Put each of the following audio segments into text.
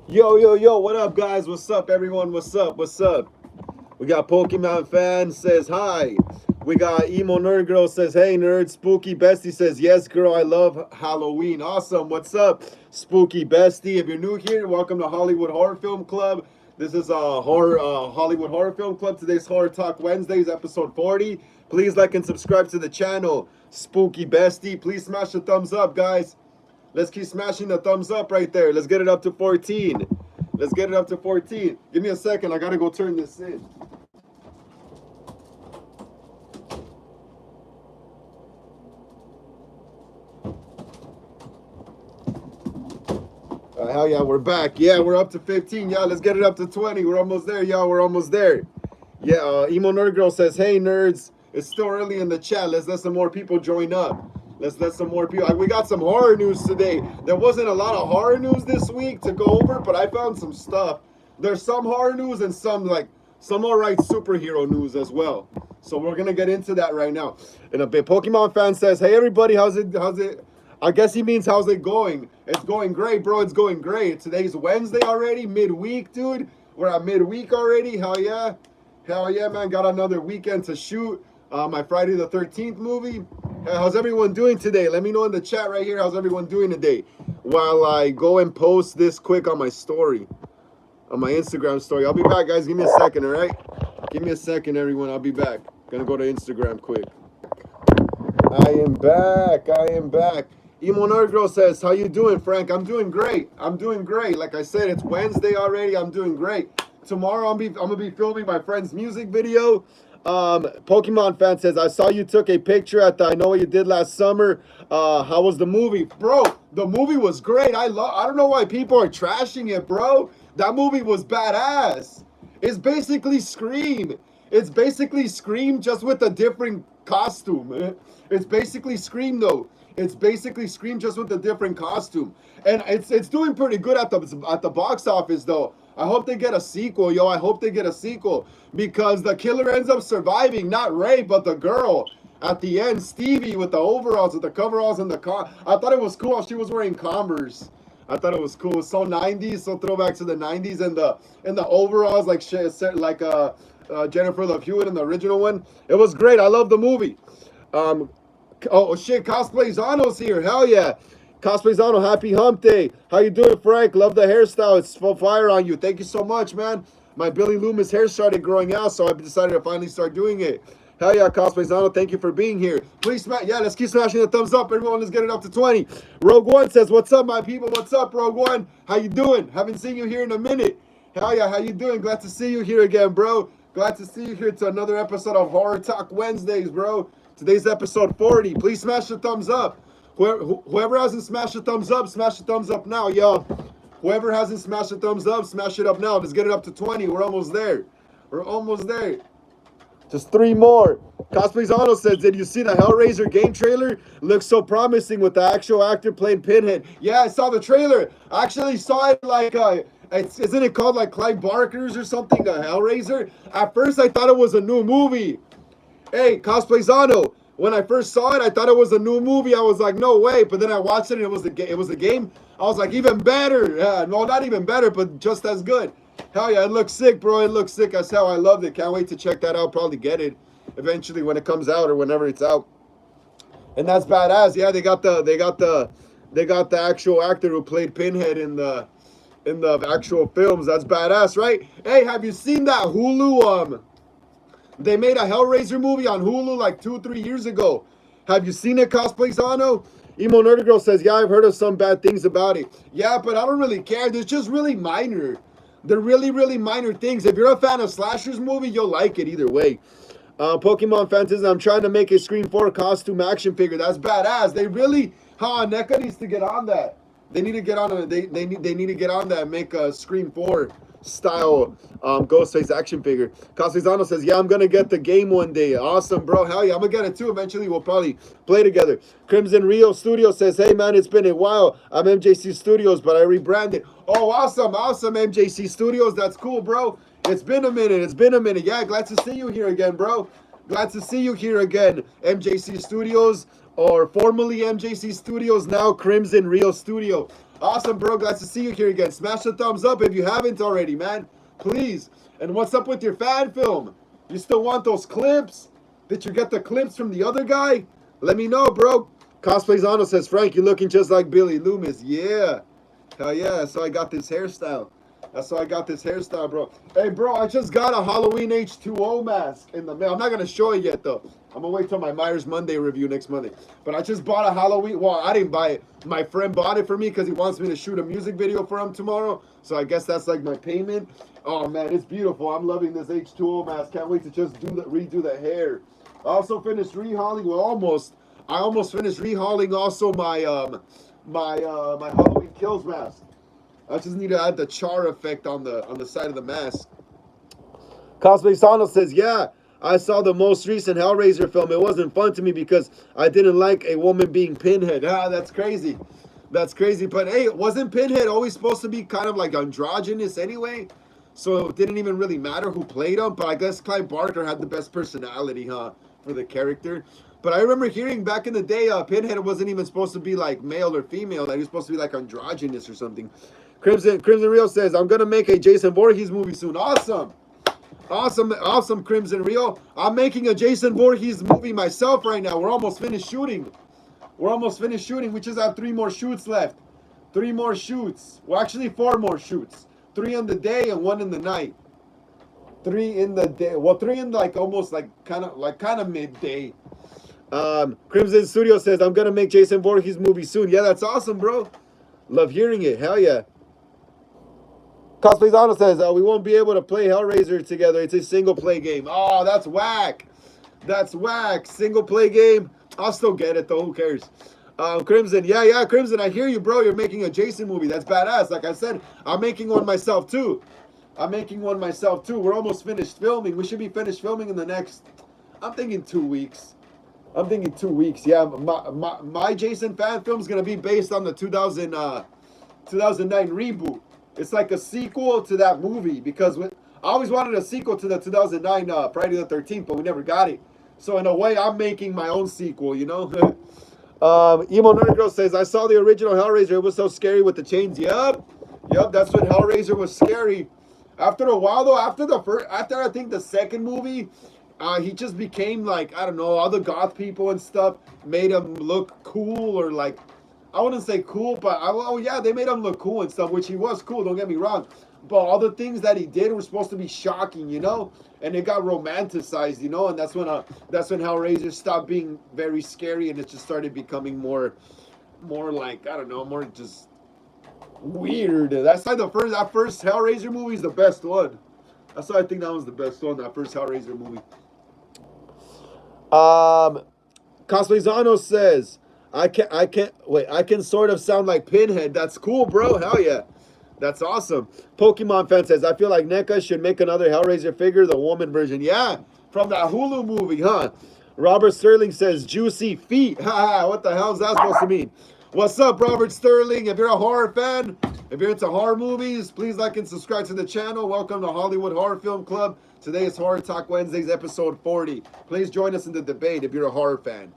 Yo, what up, guys? What's up, everyone? What's up? We got Pokemon fan says hi. We got Emo Nerd Girl says, hey, nerd. Spooky Bestie says, yes, girl, I love Halloween. Awesome. What's up, Spooky Bestie? If you're new here, welcome to Hollywood Horror Film Club. This is Hollywood Horror Film Club. Today's Horror Talk Wednesdays, episode 40. Please like and subscribe to the channel, Spooky Bestie. Please smash the thumbs up, guys. Let's keep smashing the thumbs up right there. Let's get it up to 14. Let's get it up to 14. Give me a second. I got to go turn this in. Hell yeah, we're back. Yeah, we're up to 15. Yeah, let's get it up to 20. We're almost there. Yeah, we're almost there. Yeah, Emo Nerd Girl says, hey, nerds. It's still early in the chat. Let's let some more people join up. Let's let some more people. We got some horror news today. There wasn't a lot of horror news this week to go over, but I found some stuff. There's some horror news and some alright superhero news as well. So we're gonna get into that right now. And a bit Pokemon fan says, hey everybody, how's it? I guess he means how's it going? It's going great, bro. It's going great. Today's Wednesday already, midweek, dude. We're at midweek already. Hell yeah. Hell yeah, man. Got another weekend to shoot my Friday the 13th movie. How's everyone doing today? Let me know in the chat right here. How's everyone doing today? While I go and post this quick on my story, on my Instagram story. I'll be back, guys. Give me a second, all right? Give me a second, everyone. I'll be back. Gonna go to Instagram quick. I am back. I am back. Emo Nerd Girl says, how you doing, Frank? I'm doing great. I'm doing great. Like I said, it's Wednesday already. I'm doing great. Tomorrow I'm gonna be filming my friend's music video. Pokemon fan says, I saw you took a picture at the I Know What You Did Last Summer. How was the movie? Bro, the movie was great. I don't know why people are trashing it, bro. That movie was badass. It's basically Scream. It's basically Scream just with a different costume. It's basically Scream though. It's basically Scream just with a different costume, and it's doing pretty good at the box office though. I hope they get a sequel, yo. I hope they get a sequel because the killer ends up surviving, not Ray, but the girl at the end, Stevie with the overalls, with the coveralls and the car. I thought it was cool how she was wearing Converse. I thought it was cool. So 90s, so throwback to the 90s and the overalls like Jennifer Love Hewitt in the original one. It was great. I love the movie. Oh shit, Cosplay Zano's here. Hell yeah. Cosplay Zano, happy hump day. How you doing, Frank? Love the hairstyle. It's full fire on you. Thank you so much, man. My Billy Loomis hair started growing out, so I decided to finally start doing it. Hell yeah, Cosplay Zano, thank you for being here. Please smash, yeah, let's keep smashing the thumbs up. Everyone, let's get it up to 20. Rogue One says, what's up, my people? What's up, Rogue One? How you doing? Haven't seen you here in a minute. Hell yeah, how you doing? Glad to see you here again, bro. Glad to see you here to another episode of Horror Talk Wednesdays, bro. Today's episode 40. Please smash the thumbs up. Whoever hasn't smashed the thumbs up, smash the thumbs up now, yo. Whoever hasn't smashed the thumbs up, smash it up now. Let's get it up to 20. We're almost there. We're almost there. Just 3 more. Cosplays Auto says, did you see the Hellraiser game trailer? Looks so promising with the actual actor playing Pinhead. Yeah, I saw the trailer. I actually saw it like, isn't it called like Clive Barker's or something, the Hellraiser? At first, I thought it was a new movie. Hey, Cosplay Zano, when I first saw it, I thought it was a new movie. I was like, no way. But then I watched it and it was the game. I was like, even better. Yeah, no, not even better, but just as good. Hell yeah, it looks sick, bro. It looks sick as hell. I loved it. Can't wait to check that out. Probably get it eventually when it comes out or whenever it's out. And that's badass. Yeah, they got the actual actor who played Pinhead in the actual films. That's badass, right? Hey, have you seen that Hulu they made a Hellraiser movie on Hulu like 2-3 years ago. Have you seen it, Cosplay Zano? Emo Nerdy Girl says, yeah, I've heard of some bad things about it. Yeah, but I don't really care. They're just really minor. They're really, really minor things. If you're a fan of Slashers movie, you'll like it either way. Pokemon Fantasy, I'm trying to make a Scream 4 costume action figure. That's badass. They really, NECA needs to get on that. They need to get on it. They need to get on that and make a Scream 4 style Ghostface action figure. Casizano says, yeah, I'm gonna get the game one day. Awesome, bro. Hell yeah, I'm gonna get it too. Eventually we'll probably play together. Crimson Rio Studio says, hey man, it's been a while. I'm MJC Studios, but I rebranded. Oh, awesome, MJC Studios. That's cool, bro. It's been a minute. Yeah, glad to see you here again, bro. Glad to see you here again. MJC Studios, or formerly MJC Studios, now Crimson Rio Studio. Awesome, bro. Glad to see you here again. Smash the thumbs up if you haven't already, man. Please. And what's up with your fan film? You still want those clips? Did you get the clips from the other guy? Let me know, bro. Cosplayzano says, Frank, you're looking just like Billy Loomis. Yeah. Hell yeah. So I got this hairstyle. That's why I got this hairstyle, bro. Hey, bro, I just got a Halloween H2O mask in the mail. I'm not going to show it yet, though. I'm going to wait till my Myers Monday review next Monday. But I just bought a Halloween. Well, I didn't buy it. My friend bought it for me because he wants me to shoot a music video for him tomorrow. So I guess that's like my payment. Oh, man, it's beautiful. I'm loving this H2O mask. Can't wait to just redo the hair. I also finished rehauling. Well, almost. I almost finished rehauling also my my Halloween Kills mask. I just need to add the char effect on the side of the mask. Cosplay Sano says, yeah, I saw the most recent Hellraiser film. It wasn't fun to me because I didn't like a woman being Pinhead. Ah, that's crazy. That's crazy. But hey, wasn't Pinhead always supposed to be kind of like androgynous anyway? So it didn't even really matter who played him. But I guess Clive Barker had the best personality, huh, for the character. But I remember hearing back in the day, Pinhead wasn't even supposed to be like male or female. That he was supposed to be like androgynous or something. Crimson Rio says, I'm gonna make a Jason Voorhees movie soon. Awesome. Awesome, Crimson Rio. I'm making a Jason Voorhees movie myself right now. We're almost finished shooting. We just have 3 more shoots left. 3 more shoots. Well, actually 4 more shoots. 3 in the day and 1 in the night. 3 in the day. Well, 3 in like almost like kind of midday. Crimson Studio says, I'm gonna make Jason Voorhees movie soon. Yeah, that's awesome, bro. Love hearing it. Hell yeah. Cosplayzano says, we won't be able to play Hellraiser together. It's a single play game. Oh, that's whack. That's whack. Single play game. I'll still get it, though. Who cares? Crimson. Yeah, Crimson. I hear you, bro. You're making a Jason movie. That's badass. Like I said, I'm making one myself, too. We're almost finished filming. We should be finished filming in the next, I'm thinking 2 weeks. Yeah, my Jason fan film is going to be based on the 2009 reboot. It's like a sequel to that movie because I always wanted a sequel to the 2009 Friday the 13th, but we never got it. So in a way, I'm making my own sequel, you know? Emo Nerd Girl says, I saw the original Hellraiser. It was so scary with the chains. Yep, that's when Hellraiser was scary. After a while, though, after I think the second movie, he just became like, I don't know, all the goth people and stuff made him look cool or like, I wouldn't say cool, but they made him look cool and stuff, which he was cool, don't get me wrong. But all the things that he did were supposed to be shocking, you know? And it got romanticized, you know? And that's when Hellraiser stopped being very scary and it just started becoming more like, I don't know, more just weird. That's why that first Hellraiser movie is the best one. That's why I think that was the best one, that first Hellraiser movie. Cosplayzano says, I can sort of sound like Pinhead. That's cool, bro. Hell yeah. That's awesome. Pokemon fan says, I feel like NECA should make another Hellraiser figure, the woman version. Yeah, from that Hulu movie, huh? Robert Sterling says, juicy feet. Haha, what the hell is that supposed to mean? What's up, Robert Sterling? If you're a horror fan, if you're into horror movies, please like and subscribe to the channel. Welcome to Hollywood Horror Film Club. Today is Horror Talk Wednesdays, episode 40. Please join us in the debate if you're a horror fan.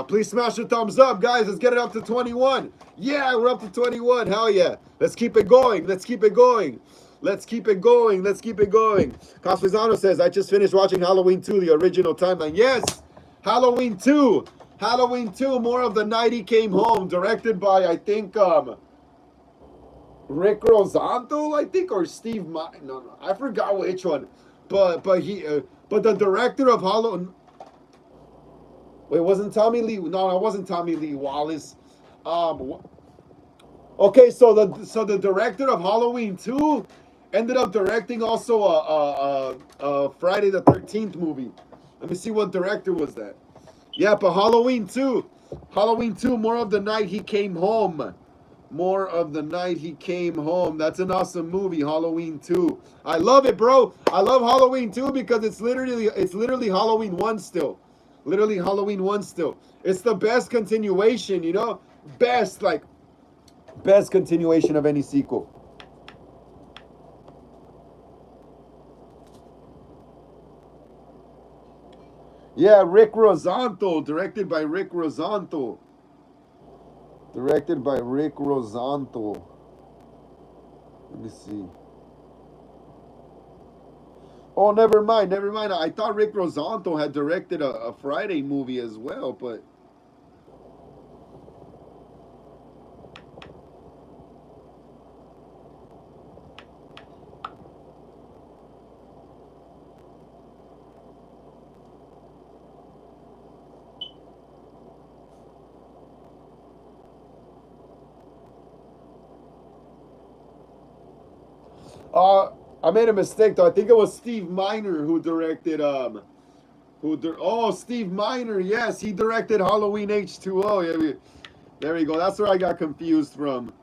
Please smash the thumbs up, guys. Let's get it up to 21. Yeah, we're up to 21. Hell yeah. Let's keep it going. Cosplayzano says, I just finished watching Halloween 2, the original timeline. Yes, Halloween 2. More of the Night He Came Home, directed by, I think, Rick Rosanto, I think, or Steve no, I forgot which one. But the director of Halloween. Wait, wasn't Tommy Lee? No, it wasn't Tommy Lee Wallace. Okay, so the director of Halloween 2 ended up directing also a Friday the 13th movie. Let me see what director was that. Yeah, but Halloween 2, More of the Night He Came Home. That's an awesome movie, Halloween 2. I love it, bro. I love Halloween 2 because it's literally Halloween 1 still. It's the best continuation, you know? Best continuation of any sequel. Yeah, Rick Rosanto, directed by Rick Rosanto. Directed by Rick Rosanto. Let me see. Oh, never mind, never mind. I thought Rick Rosanto had directed a Friday movie as well, but I made a mistake though. I think it was Steve Miner who directed Steve Miner. Yes, he directed Halloween H2O. Yeah, there we go. That's where I got confused from.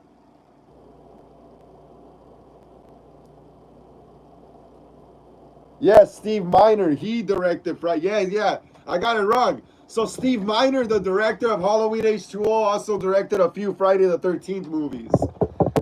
Yes, Steve Miner. He directed Yeah. I got it wrong. So Steve Miner, the director of Halloween H2O, also directed a few Friday the 13th movies.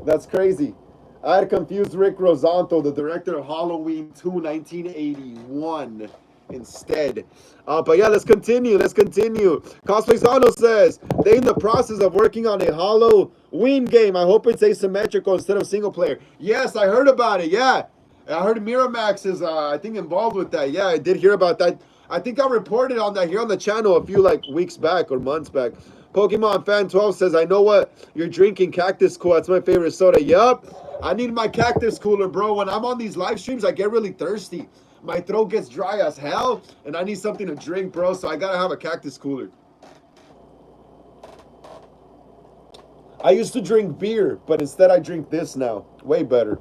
That's crazy. I had confused Rick Rosanto, the director of Halloween 2, 1981, instead. But yeah, let's continue. Let's continue. Cosplaysano says, they're in the process of working on a Halloween game. I hope it's asymmetrical instead of single player. Yes, I heard about it. Yeah. I heard Miramax is, I think, involved with that. Yeah, I did hear about that. I think I reported on that here on the channel a few weeks back or months back. Pokemon Fan 12 says, I know what you're drinking, Cactus Cool. That's my favorite soda. Yup. I need my Cactus Cooler, bro. When I'm on these live streams, I get really thirsty. My throat gets dry as hell, and I need something to drink, bro. So I gotta have a Cactus Cooler. I used to drink beer, but instead I drink this now. Way better.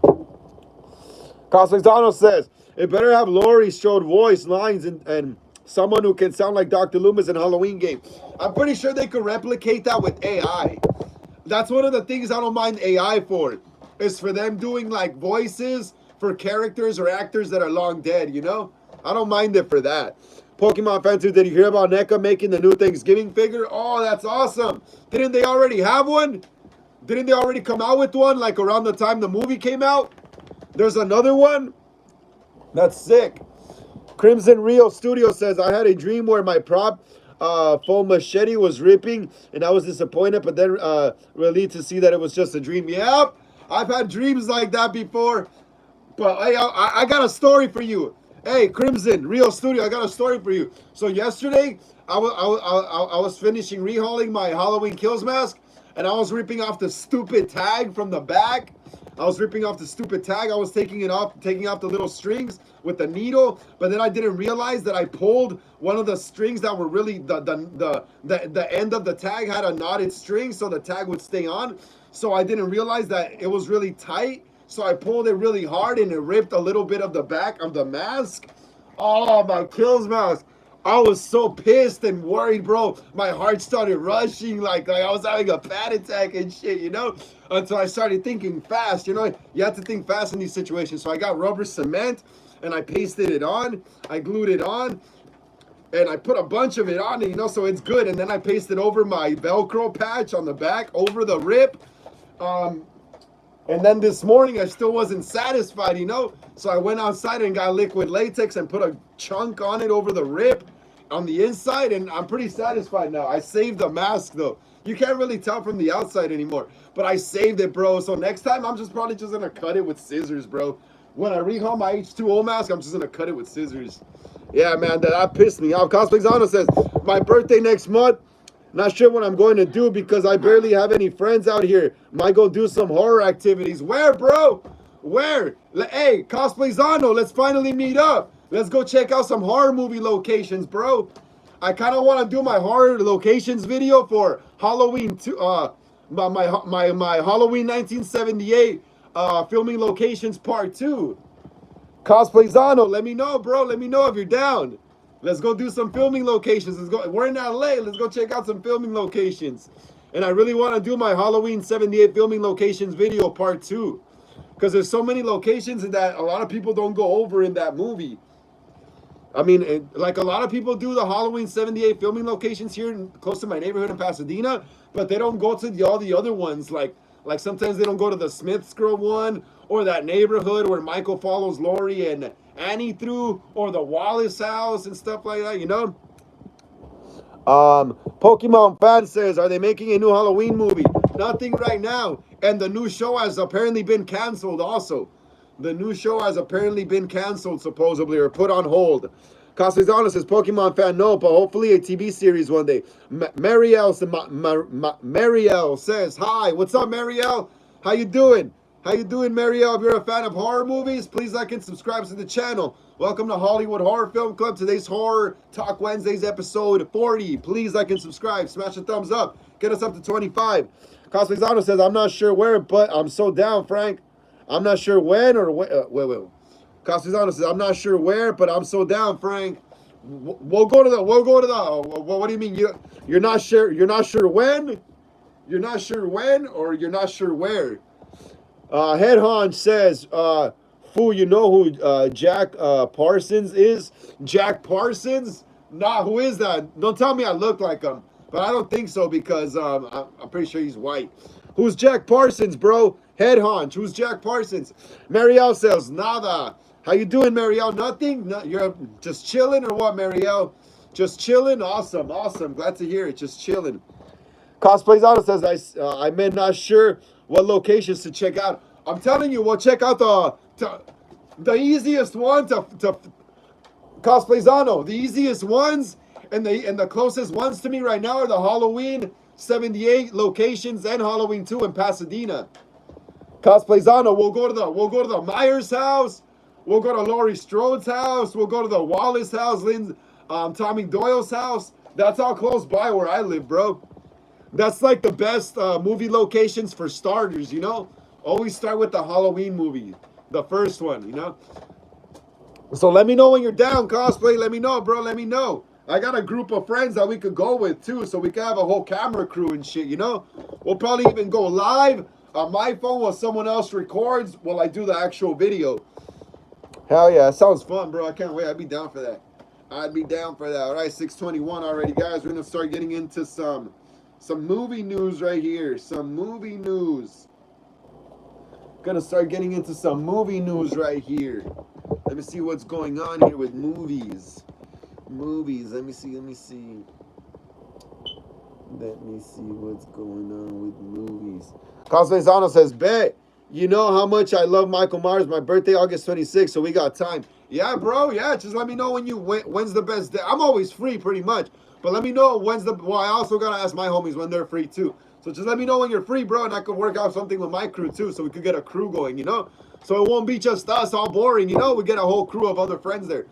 Cosmic Donald says, it better have Laurie Strode voice lines and someone who can sound like Dr. Loomis in Halloween game. I'm pretty sure they could replicate that with AI. That's one of the things I don't mind AI for, is for them doing like voices for characters or actors that are long dead, you know? I don't mind it for that. Pokemon Fan 2, did you hear about NECA making the new Thanksgiving figure? Oh, that's awesome. Didn't they already have one? Didn't they already come out with one like around the time the movie came out? There's another one? That's sick. Crimson Rio Studio says, I had a dream where my prop foam machete was ripping and I was disappointed, but then relieved to see that it was just a dream. Yep, I've had dreams like that before. But hey, I got a story for you. Hey, Crimson Rio Studio, I got a story for you. So yesterday, I was finishing rehauling my Halloween Kills mask, and I was ripping off the stupid tag from the back. I was ripping off the stupid tag. I was taking off the little strings with the needle, but then I didn't realize that I pulled one of the strings that were really the end of the tag had a knotted string, so the tag would stay on. So I didn't realize that it was really tight. So I pulled it really hard and it ripped a little bit of the back of the mask. Oh, my Kills mask. I was so pissed and worried, bro. My heart started rushing like I was having a panic attack and shit, you know? Until I started thinking fast, you know? You have to think fast in these situations. So I got rubber cement and I pasted it on. I glued it on. And I put a bunch of it on, you know, so it's good. And then I pasted over my Velcro patch on the back, over the rip. And then this morning, I still wasn't satisfied, you know? So I went outside and got liquid latex and put a chunk on it over the rip on the inside, and I'm pretty satisfied now. I saved the mask, though. You can't really tell from the outside anymore, but I saved it, bro. So next time, I'm probably just going to cut it with scissors, bro. When I rehaul my H2O mask, I'm just going to cut it with scissors. Yeah, man, that pissed me off. Cosplay Zano says, my birthday next month. Not sure what I'm going to do because I barely have any friends out here. Might go do some horror activities. Where, bro? Where? Hey, Cosplay Zano, let's finally meet up. Let's go check out some horror movie locations, bro. I kind of want to do my horror locations video for Halloween, my Halloween 1978 filming locations part 2. Cosplay Zano, let me know, bro. Let me know if you're down. Let's go do some filming locations. Let's go. We're in LA. Let's go check out some filming locations. And I really want to do my Halloween 78 filming locations video part 2. Because there's so many locations that a lot of people don't go over in that movie. I mean, like a lot of people do the Halloween 78 filming locations here close to my neighborhood in Pasadena, but they don't go to all the other ones. Like sometimes they don't go to the Smith's Grove one or that neighborhood where Michael follows Laurie and Annie through, or the Wallace house and stuff like that, you know? Pokemon fan says, are they making a new Halloween movie? Nothing right now. And the new show has apparently been canceled also. The new show has apparently been canceled, supposedly, or put on hold. Castellano says, Pokemon fan, no, but hopefully a TV series one day. Marielle says, hi, what's up, Marielle? How you doing? How you doing, Marielle? If you're a fan of horror movies, please like and subscribe to the channel. Welcome to Hollywood Horror Film Club. Today's Horror Talk Wednesdays, episode 40. Please like and subscribe. Smash a thumbs up. Get us up to 25. Castellano says, I'm not sure where, but I'm so down, Frank. I'm not sure when or wait. Castellano says, I'm not sure where, but I'm so down, Frank. We'll go to the. What do you mean? You're not sure? You're not sure when? You're not sure when, or you're not sure where? Head Honch says, fool, you know who Jack Parsons is? Jack Parsons? Nah, who is that? Don't tell me I look like him. But I don't think so because I'm pretty sure he's white. Who's Jack Parsons, bro? Head Honch. Who's Jack Parsons? Marielle says, nada. How you doing, Marielle? Nothing? No, you're just chilling or what, Marielle? Just chilling? Awesome, awesome. Glad to hear it. Just chilling. Cosplays Auto says, I meant not sure what locations to check out. I'm telling you, we'll check out the easiest one to Cosplays Auto. The easiest ones and the closest ones to me right now are the Halloween 78 locations and Halloween 2 in Pasadena. Cosplays Auto, we'll go to the Myers house. We'll go to Laurie Strode's house. We'll go to the Wallace house, Tommy Doyle's house. That's all close by where I live, bro. That's like the best movie locations for starters, you know? Always start with the Halloween movie, the first one, you know? So let me know when you're down, Cosplay. Let me know, bro. Let me know. I got a group of friends that we could go with, too, so we can have a whole camera crew and shit, you know? We'll probably even go live on my phone while someone else records while I do the actual video. Hell yeah, it sounds fun, bro. I can't wait. I'd be down for that. I'd be down for that. All right, 6:21 already, guys. We're going to start getting into some movie news right here. Some movie news. Gonna start getting into some movie news right here. Let me see what's going on here with movies. Let me see what's going on with movies. Cosplay says, bet. You know how much I love Michael Myers. My birthday, August 26th, so we got time. Yeah, bro. Yeah, just let me know when's the best day. I'm always free, pretty much. But let me know well, I also got to ask my homies when they're free, too. So just let me know when you're free, bro, and I could work out something with my crew, too, so we could get a crew going, you know? So it won't be just us all boring, you know? We get a whole crew of other friends there.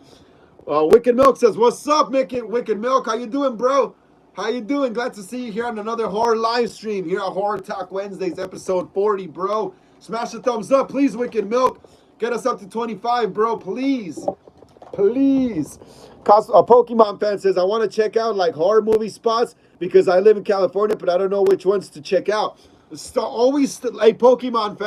Wicked Milk says, what's up, Wicked Milk? How you doing, bro? How you doing? Glad to see you here on another horror live stream here at Horror Talk Wednesdays, episode 40, bro. Smash the thumbs up, please, Wicked Milk. Get us up to 25, bro, please. Please. A Pokemon fan says, I want to check out like horror movie spots because I live in California, but I don't know which ones to check out. Hey, Pokemon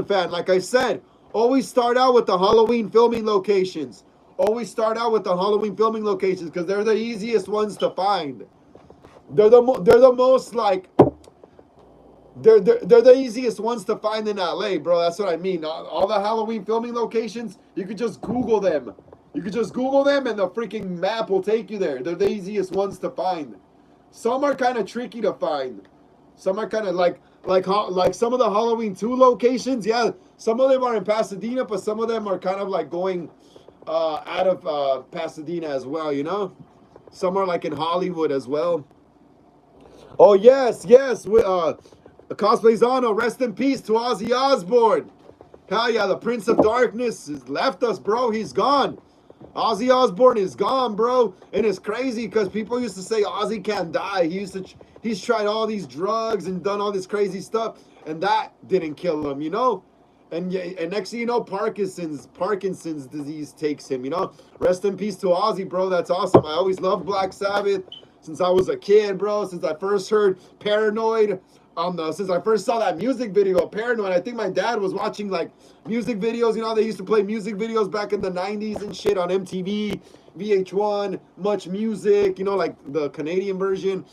fan, like I said, always start out with the Halloween filming locations. Always start out with the Halloween filming locations because they're the easiest ones to find. They're the most like... They're the easiest ones to find in LA, bro. That's what I mean. All the Halloween filming locations, you could just Google them. You could just Google them and the freaking map will take you there. They're the easiest ones to find. Some are kind of tricky to find. Some are kind of like some of the Halloween 2 locations. Yeah, some of them are in Pasadena, but some of them are kind of like going out of Pasadena as well, you know? Some are like in Hollywood as well. Oh, yes. Cosplay's on. Rest in peace to Ozzy Osbourne. Hell yeah, the Prince of Darkness has left us, bro. He's gone. Ozzy Osbourne is gone, bro. And it's crazy because people used to say Ozzy can't die. He's tried all these drugs and done all this crazy stuff, and that didn't kill him, you know? And next thing you know, Parkinson's disease takes him, you know? Rest in peace to Ozzy, bro. That's awesome. I always loved Black Sabbath since I was a kid, bro. Since I first heard Paranoid. Since I first saw that music video, Paranoid, I think my dad was watching like music videos. You know, they used to play music videos back in the 90s and shit on MTV, VH1, Much Music, you know, like the Canadian version.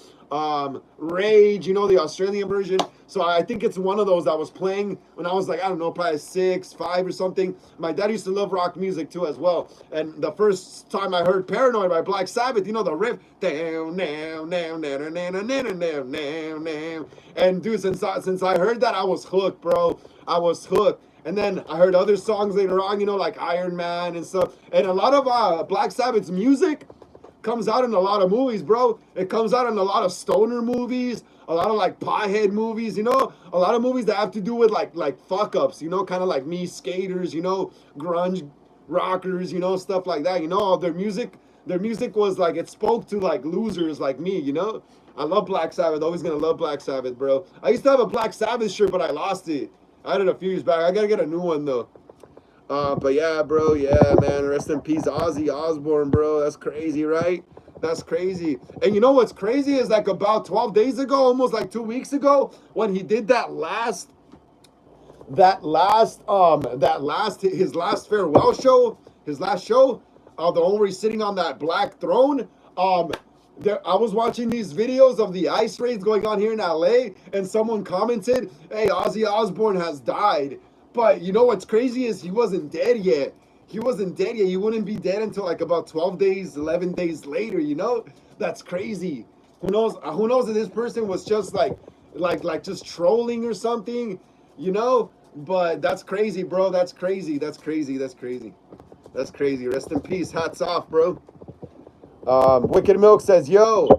Rage, you know, the Australian version. So I think it's one of those that was playing when I was like, I don't know, probably 6, 5 or something. My dad used to love rock music too as well. And the first time I heard Paranoid by Black Sabbath, you know, the riff, down, down, down, down, down, down, down, down, down, down. And dude, since I heard that, I was hooked, bro. I was hooked. And then I heard other songs later on, you know, like Iron Man and stuff. And a lot of Black Sabbath's music comes out in a lot of movies, bro. It comes out in a lot of stoner movies, a lot of like pothead movies, you know, a lot of movies that have to do with like fuck ups, you know, kind of like Me Skaters, you know, grunge rockers, you know, stuff like that. You know, their music was like it spoke to like losers like me, you know. I love Black Sabbath. Always gonna love Black Sabbath, bro. I used to have a Black Sabbath shirt, but I lost it. I had it a few years back. I gotta get a new one though. But yeah, bro, yeah, man. Rest in peace, Ozzy Osbourne, bro. That's crazy, right? That's crazy. And you know what's crazy is like about 12 days ago, almost like 2 weeks ago, when he did his last farewell show, his last show, the one where he's sitting on that black throne. I was watching these videos of the ice raids going on here in LA, and someone commented, "Hey, Ozzy Osbourne has died." But you know what's crazy is he wasn't dead yet. He wasn't dead yet. He wouldn't be dead until like about 12 days, 11 days later, you know? That's crazy. Who knows? Who knows if this person was just like just trolling or something, you know? But that's crazy, bro. That's crazy. That's crazy. That's crazy. That's crazy. Rest in peace. Hats off, bro. Wicked Milk says, yo,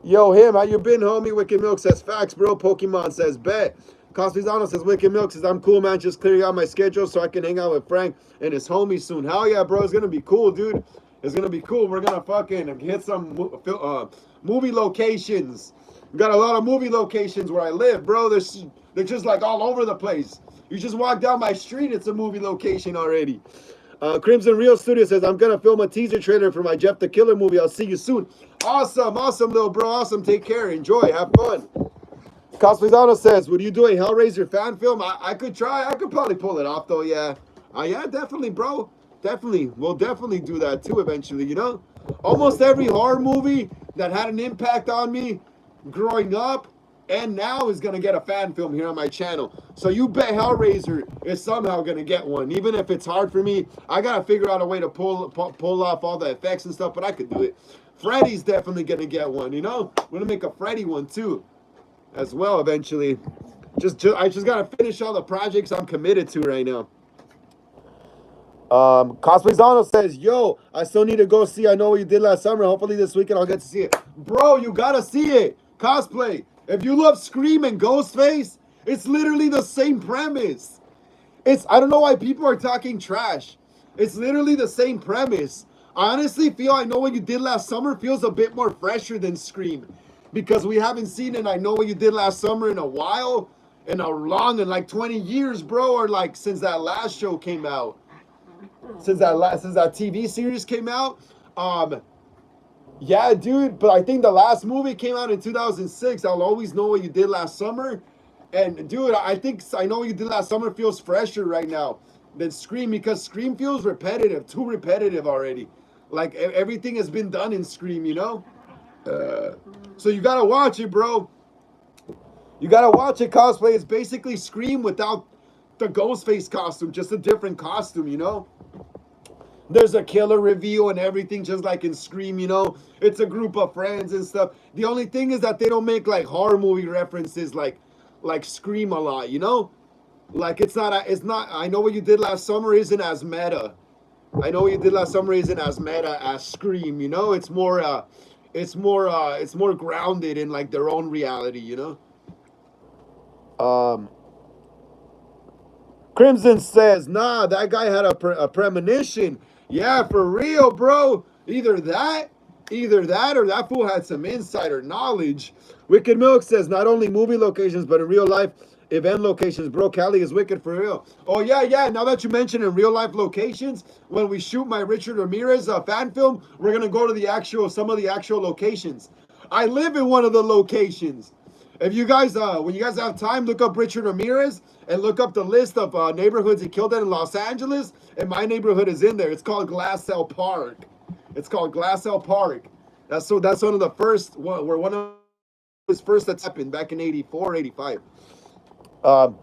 him, how you been, homie? Wicked Milk says, facts, bro. Pokemon says, bet. Cospizano says, Wicked Milk says, I'm cool, man. Just clearing out my schedule so I can hang out with Frank and his homies soon. Hell yeah, bro. It's going to be cool, dude. It's going to be cool. We're going to fucking hit some movie locations. We got a lot of movie locations where I live, bro. They're just like all over the place. You just walk down my street, it's a movie location already. Crimson Real Studio says, I'm going to film a teaser trailer for my Jeff the Killer movie. I'll see you soon. Awesome, little bro. Awesome. Take care. Enjoy. Have fun. Cospizano says, would you do a Hellraiser fan film? I could try. I could probably pull it off, though, yeah. Yeah, definitely, bro. Definitely. We'll definitely do that, too, eventually, you know? Almost every horror movie that had an impact on me growing up and now is going to get a fan film here on my channel. So you bet Hellraiser is somehow going to get one. Even if it's hard for me, I got to figure out a way to pull off all the effects and stuff, but I could do it. Freddy's definitely going to get one, you know? We're going to make a Freddy one, too, as well, eventually. I just got to finish all the projects I'm committed to right now. Cosplayzano says, yo, I still need to go see I Know What You Did Last Summer. Hopefully this weekend I'll get to see it. Bro, you gotta see it. Cosplay. If you love Scream and Ghostface, it's literally the same premise. I don't know why people are talking trash. It's literally the same premise. I honestly feel I Know What You Did Last Summer feels a bit more fresher than Scream, because we haven't seen it I Know What You Did Last Summer in a while, in like 20 years, bro, or like since that last show came out. Since that TV series came out. Yeah, dude, but I think the last movie came out in 2006. I'll Always Know What You Did Last Summer. And dude, I think I Know What You Did Last Summer feels fresher right now than Scream, because Scream feels repetitive, too repetitive already. Like everything has been done in Scream, you know? So you gotta watch it, bro. You gotta watch it. Cosplay. It's basically Scream without the Ghostface costume, just a different costume, you know? There's a killer reveal and everything, just like in Scream, you know? It's a group of friends and stuff. The only thing is that they don't make like horror movie references like Scream a lot, you know? Like it's not I Know What You Did Last Summer isn't as meta. I Know What You Did Last Summer isn't as meta as Scream, you know? It's more grounded in like their own reality, you know? Crimson says, nah, that guy had a premonition. Yeah, for real, bro. Either that or that fool had some insider knowledge. Wicked Milk says, not only movie locations, but in real life event locations. Bro, Cali is wicked for real. Oh, yeah. Now that you mention in real life locations, when we shoot my Richard Ramirez fan film, we're going to go to some of the actual locations. I live in one of the locations. If you guys, when you guys have time, look up Richard Ramirez and look up the list of neighborhoods he killed in Los Angeles, and my neighborhood is in there. It's called Glassell Park. That's one of the first one of his first attempts happened back in 84, 85. Um,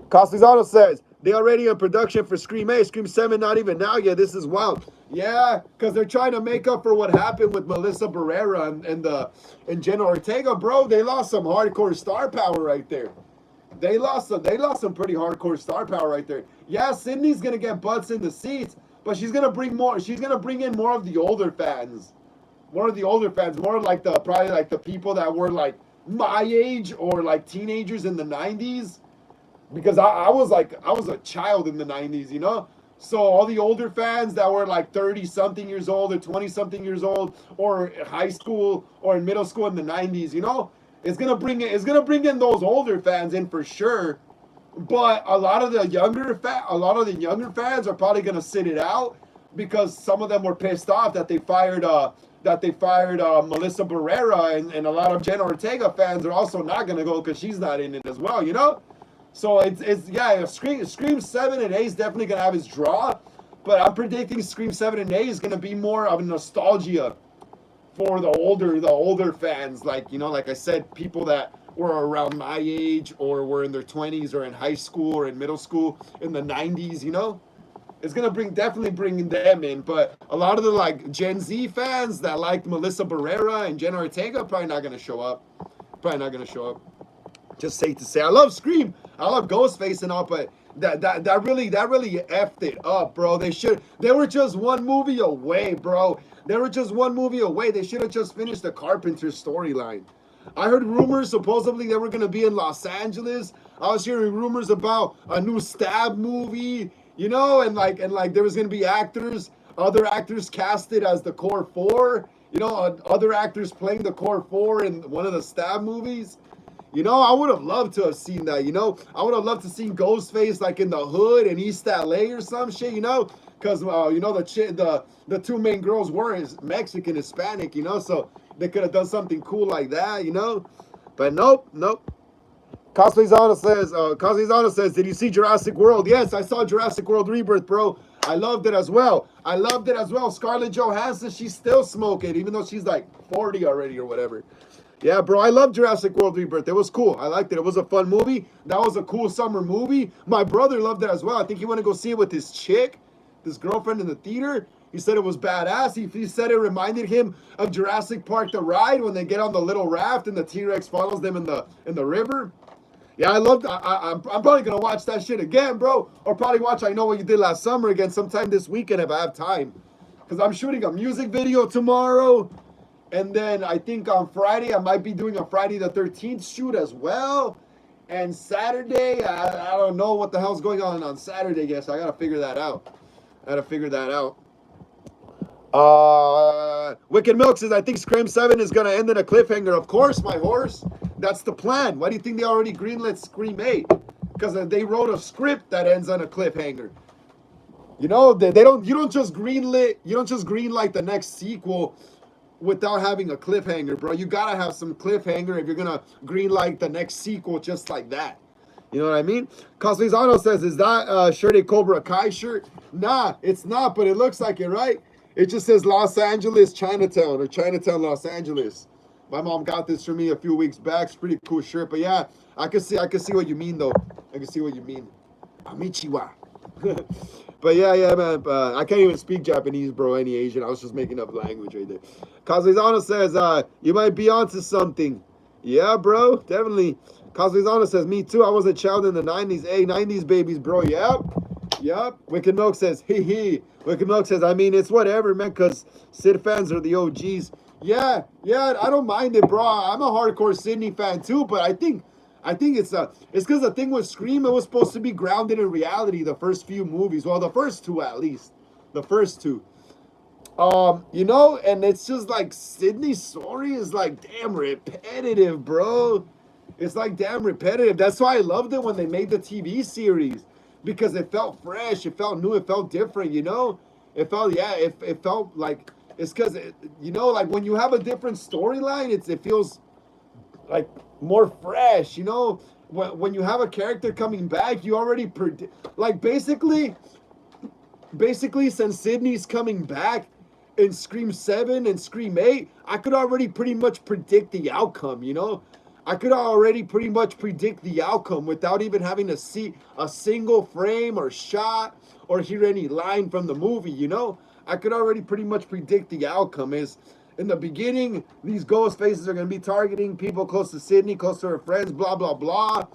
Castellano says they already in production for Scream 8, Scream 7, not even now yet. This is wild. Yeah, because they're trying to make up for what happened with Melissa Barrera and Jenna Ortega, bro. They lost some hardcore star power right there. They lost some pretty hardcore star power right there. Yeah, Sydney's gonna get butts in the seats, but she's gonna bring more. She's gonna bring in more of the older fans, more like the probably like the people that were like my age or like teenagers in the '90s, because I was a child in the '90s, you know. So all the older fans that were like 30 something years old or 20 something years old or high school or in middle school in the '90s, you know, it's gonna bring in those older fans in for sure. But a lot of the younger fans are probably gonna sit it out because some of them were pissed off that they fired Melissa Barrera, and a lot of Jenna Ortega fans are also not gonna go because she's not in it as well, you know. So it's yeah, Scream 7 and 8 is definitely gonna have its draw, but I'm predicting Scream 7 and 8 is gonna be more of a nostalgia for the older fans, like, you know, like I said, people that were around my age or were in their 20s or in high school or in middle school in the 90s, you know. It's gonna definitely bring them in, but a lot of the like Gen Z fans that liked Melissa Barrera and Jenna Ortega probably not gonna show up. Probably not gonna show up. Just safe to say, I love Scream, I love Ghostface and all, but that really effed it up, bro. They were just one movie away, bro. They were just one movie away. They should have just finished the Carpenter storyline. I heard rumors supposedly they were gonna be in Los Angeles. I was hearing rumors about a new Stab movie, you know, and like there was gonna be other actors casted as the Core Four, you know, other actors playing the Core Four in one of the Stab movies. You know, I would have loved to have seen that. You know, I would have loved to see Ghostface like in the hood in East LA or some shit. You know, because you know the two main girls were Mexican, Hispanic. You know, so they could have done something cool like that. You know, but nope, nope. Cosplay Zana says, did you see Jurassic World? Yes, I saw Jurassic World Rebirth, bro. I loved it as well. I loved it as well. Scarlett Johansson, she's still smoking, even though she's like 40 already or whatever. Yeah, bro, I love Jurassic World Rebirth. It was cool. I liked it. It was a fun movie. That was a cool summer movie. My brother loved it as well. I think he went to go see it with his chick, this girlfriend in the theater. He said it was badass. He said it reminded him of Jurassic Park the ride when they get on the little raft and the T-Rex follows them in the river. Yeah, I loved. I'm probably gonna watch that shit again, bro. Or probably watch I Know What You Did Last Summer again sometime this weekend if I have time. Cause I'm shooting a music video tomorrow, and then I think on Friday I might be doing a Friday the 13th shoot as well. And Saturday, I don't know what the hell's going on Saturday yet, so I gotta figure that out. Wicked Milk says, I think Scream 7 is going to end in a cliffhanger. Of course, my horse. That's the plan. Why do you think they already greenlit Scream 8? Because they wrote a script that ends on a cliffhanger. You know, you don't just greenlight the next sequel without having a cliffhanger, bro. You got to have some cliffhanger if you're going to greenlight the next sequel just like that. You know what I mean? Cosmizano says, is that shirt a Cobra Kai shirt? Nah, it's not, but it looks like it, right? It just says Los Angeles Chinatown or Chinatown Los Angeles. My mom got this for me a few weeks back. It's a pretty cool shirt. But yeah, I can see what you mean though. I can see what you mean. Amichiwa. But yeah, man. I can't even speak Japanese, bro. Any Asian. I was just making up language right there. Kazizano says, you might be onto something. Yeah, bro. Definitely. Kazizano says, me too. I was a child in the 90s. Hey, 90s babies, bro. Yep. Wicked Milk says, hee. Wicked Milk says, I mean, it's whatever, man, because Sid fans are the OGs. Yeah, I don't mind it, bro. I'm a hardcore Sydney fan too, but I think it's because the thing with Scream, it was supposed to be grounded in reality, the first few movies. Well, the first two at least. The first two. You know, and it's just like Sydney's story is like damn repetitive, bro. It's like damn repetitive. That's why I loved it when they made the TV series. Because it felt fresh, it felt new, it felt different, you know? It felt like, it's because, you know, like when you have a different storyline, it feels like more fresh, you know? When you have a character coming back, you already like basically since Sydney's coming back, in Scream 7 and Scream 8, I could already pretty much predict the outcome, you know? I could already pretty much predict the outcome without even having to see a single frame or shot or hear any line from the movie, you know? I could already pretty much predict the outcome. Is in the beginning, these ghost faces are going to be targeting people close to Sydney, close to her friends, blah, blah, blah.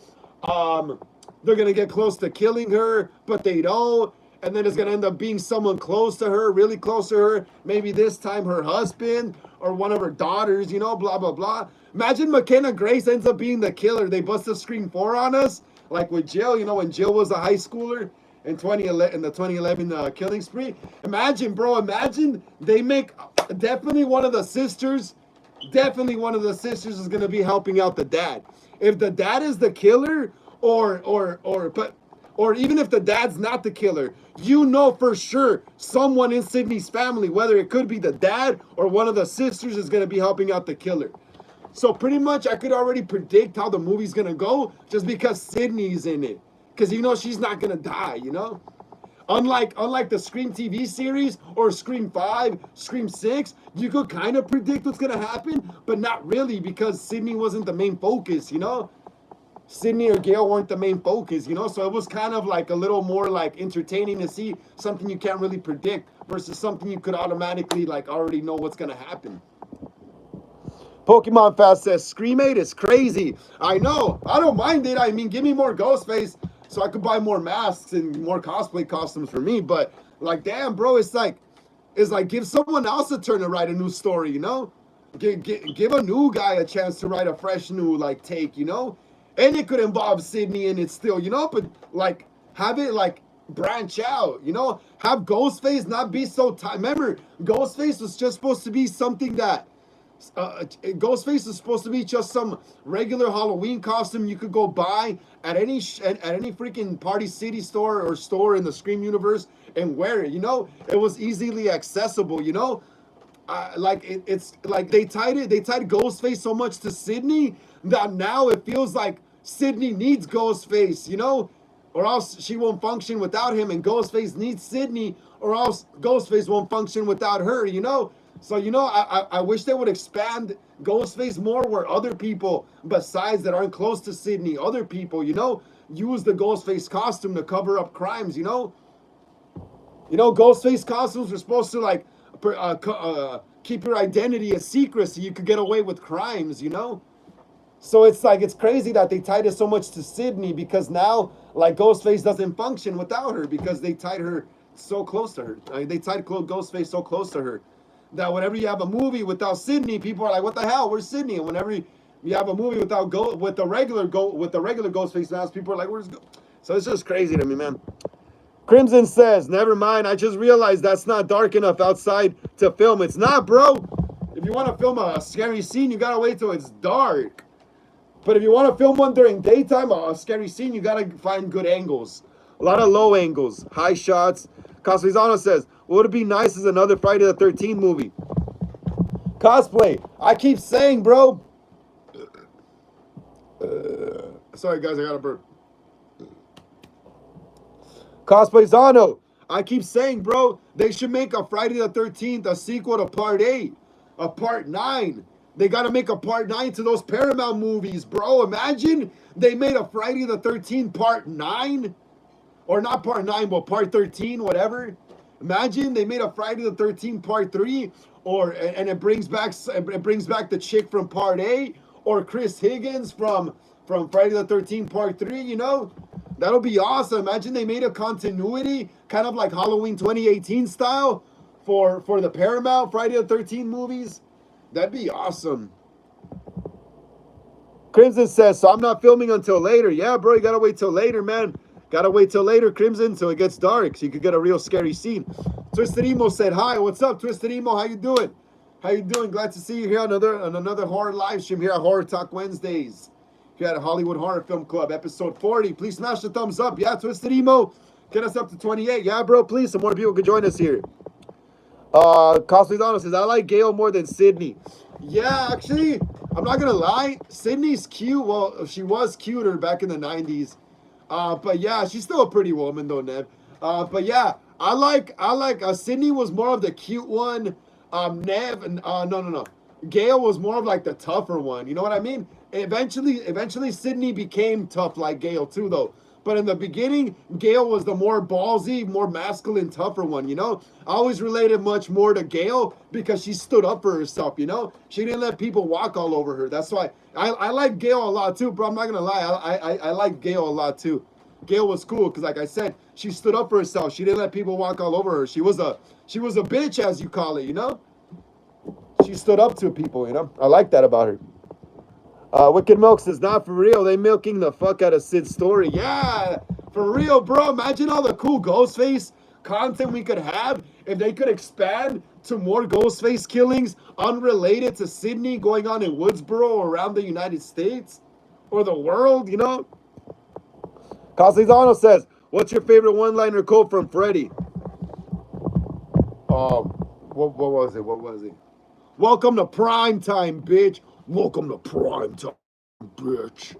They're going to get close to killing her, but they don't. And then it's going to end up being someone close to her, really close to her. Maybe this time her husband or one of her daughters, you know, blah, blah, blah. Imagine McKenna Grace ends up being the killer. They bust a Scream 4 on us, like with Jill, you know, when Jill was a high schooler in 2011, in the 2011 killing spree. Imagine, bro, imagine they make definitely one of the sisters is going to be helping out the dad. If the dad is the killer, or even if the dad's not the killer, you know for sure someone in Sydney's family, whether it could be the dad or one of the sisters, is going to be helping out the killer. So pretty much I could already predict how the movie's going to go just because Sydney's in it. Because you know she's not going to die, you know? Unlike the Scream TV series or Scream 5, Scream 6, you could kind of predict what's going to happen, but not really because Sydney wasn't the main focus, you know? Sydney or Gail weren't the main focus, you know? So it was kind of like a little more like entertaining to see something you can't really predict versus something you could automatically like already know what's going to happen. Pokemon Fast says, Scream 8 is crazy. I know. I don't mind it. I mean, give me more Ghostface so I could buy more masks and more cosplay costumes for me. But, like, damn, bro, it's like give someone else a turn to write a new story, you know? Give a new guy a chance to write a fresh new, like, take, you know? And it could involve Sydney in it still, you know? But, like, have it, like, branch out, you know? Have Ghostface not be so tight. Remember, Ghostface was just supposed to be something that Ghostface is supposed to be just some regular Halloween costume you could go buy at any freaking Party City store or store in the Scream universe and wear it. You know, it was easily accessible. You know, it's like they tied Ghostface so much to Sydney that now it feels like Sydney needs Ghostface. You know, or else she won't function without him, and Ghostface needs Sydney, or else Ghostface won't function without her. You know. So, you know, I wish they would expand Ghostface more where other people besides that aren't close to Sydney, other people, you know, use the Ghostface costume to cover up crimes, you know? You know, Ghostface costumes were supposed to, like, keep your identity a secret so you could get away with crimes, you know? So it's like, it's crazy that they tied it so much to Sydney because now, like, Ghostface doesn't function without her because they tied her so close to her. I mean, they tied Ghostface so close to her that whenever you have a movie without Sydney, people are like, "What the hell? Where's Sydney?" And whenever you have a movie with the regular Ghostface mask, people are like, "Where's Go?" So it's just crazy to me, man. Crimson says, "Never mind. I just realized that's not dark enough outside to film. It's not, bro. If you want to film a scary scene, you gotta wait till it's dark. But if you want to film one during daytime, a scary scene, you gotta find good angles. A lot of low angles, high shots." Castellano says, "What would it be nice is another Friday the 13th movie?" Cosplay. I keep saying, bro. Sorry, guys, I got a burp. Cosplayzano. I keep saying, bro, they should make a Friday the 13th, a sequel to Part 8, a Part 9. They got to make a Part 9 to those Paramount movies, bro. Imagine they made a Friday the 13th Part 9. Or not Part 9, but Part 13, whatever. Imagine they made a Friday the 13th Part 3, and it brings back the chick from Part 8, or Chris Higgins from Friday the 13th Part 3, you know? That'll be awesome. Imagine they made a continuity, kind of like Halloween 2018 style, for the Paramount Friday the 13th movies. That'd be awesome. Crimson says, "So I'm not filming until later." Yeah, bro, you gotta wait till later, man. Gotta wait till later, Crimson, so it gets dark, so you could get a real scary scene. Twisted Emo said, "Hi, what's up, Twisted Emo? How you doing? How you doing? Glad to see you here on another horror live stream here at Horror Talk Wednesdays. Here at Hollywood Horror Film Club, episode 40. Please smash the thumbs up. Yeah, Twisted Emo, get us up to 28. Yeah, bro, please, some more people could join us here. Costly Donald says, "I like Gail more than Sydney." Yeah, actually, I'm not gonna lie. Sydney's cute. Well, she was cuter back in the 90s. But yeah, she's still a pretty woman though, Nev. But yeah, I like Sydney was more of the cute one. No. Gale was more of like the tougher one. You know what I mean? Eventually, Sydney became tough like Gale too, though. But in the beginning, Gale was the more ballsy, more masculine, tougher one. You know, I always related much more to Gale because she stood up for herself. You know, she didn't let people walk all over her. That's why I like Gale a lot too, bro. I'm not gonna lie, I like Gale a lot too. Gale was cool because, like I said, she stood up for herself. She didn't let people walk all over her. She was a bitch, as you call it. You know, she stood up to people. You know, I like that about her. Wicked Milk says, not for real. They milking the fuck out of Sid's story. Yeah, for real, bro. Imagine all the cool Ghostface content we could have if they could expand to more Ghostface killings unrelated to Sydney going on in Woodsboro or around the United States or the world, you know? Caslizano says, what's your favorite one-liner quote from Freddy? What was it? What was it? Welcome to prime time, bitch. Welcome to prime time, bitch.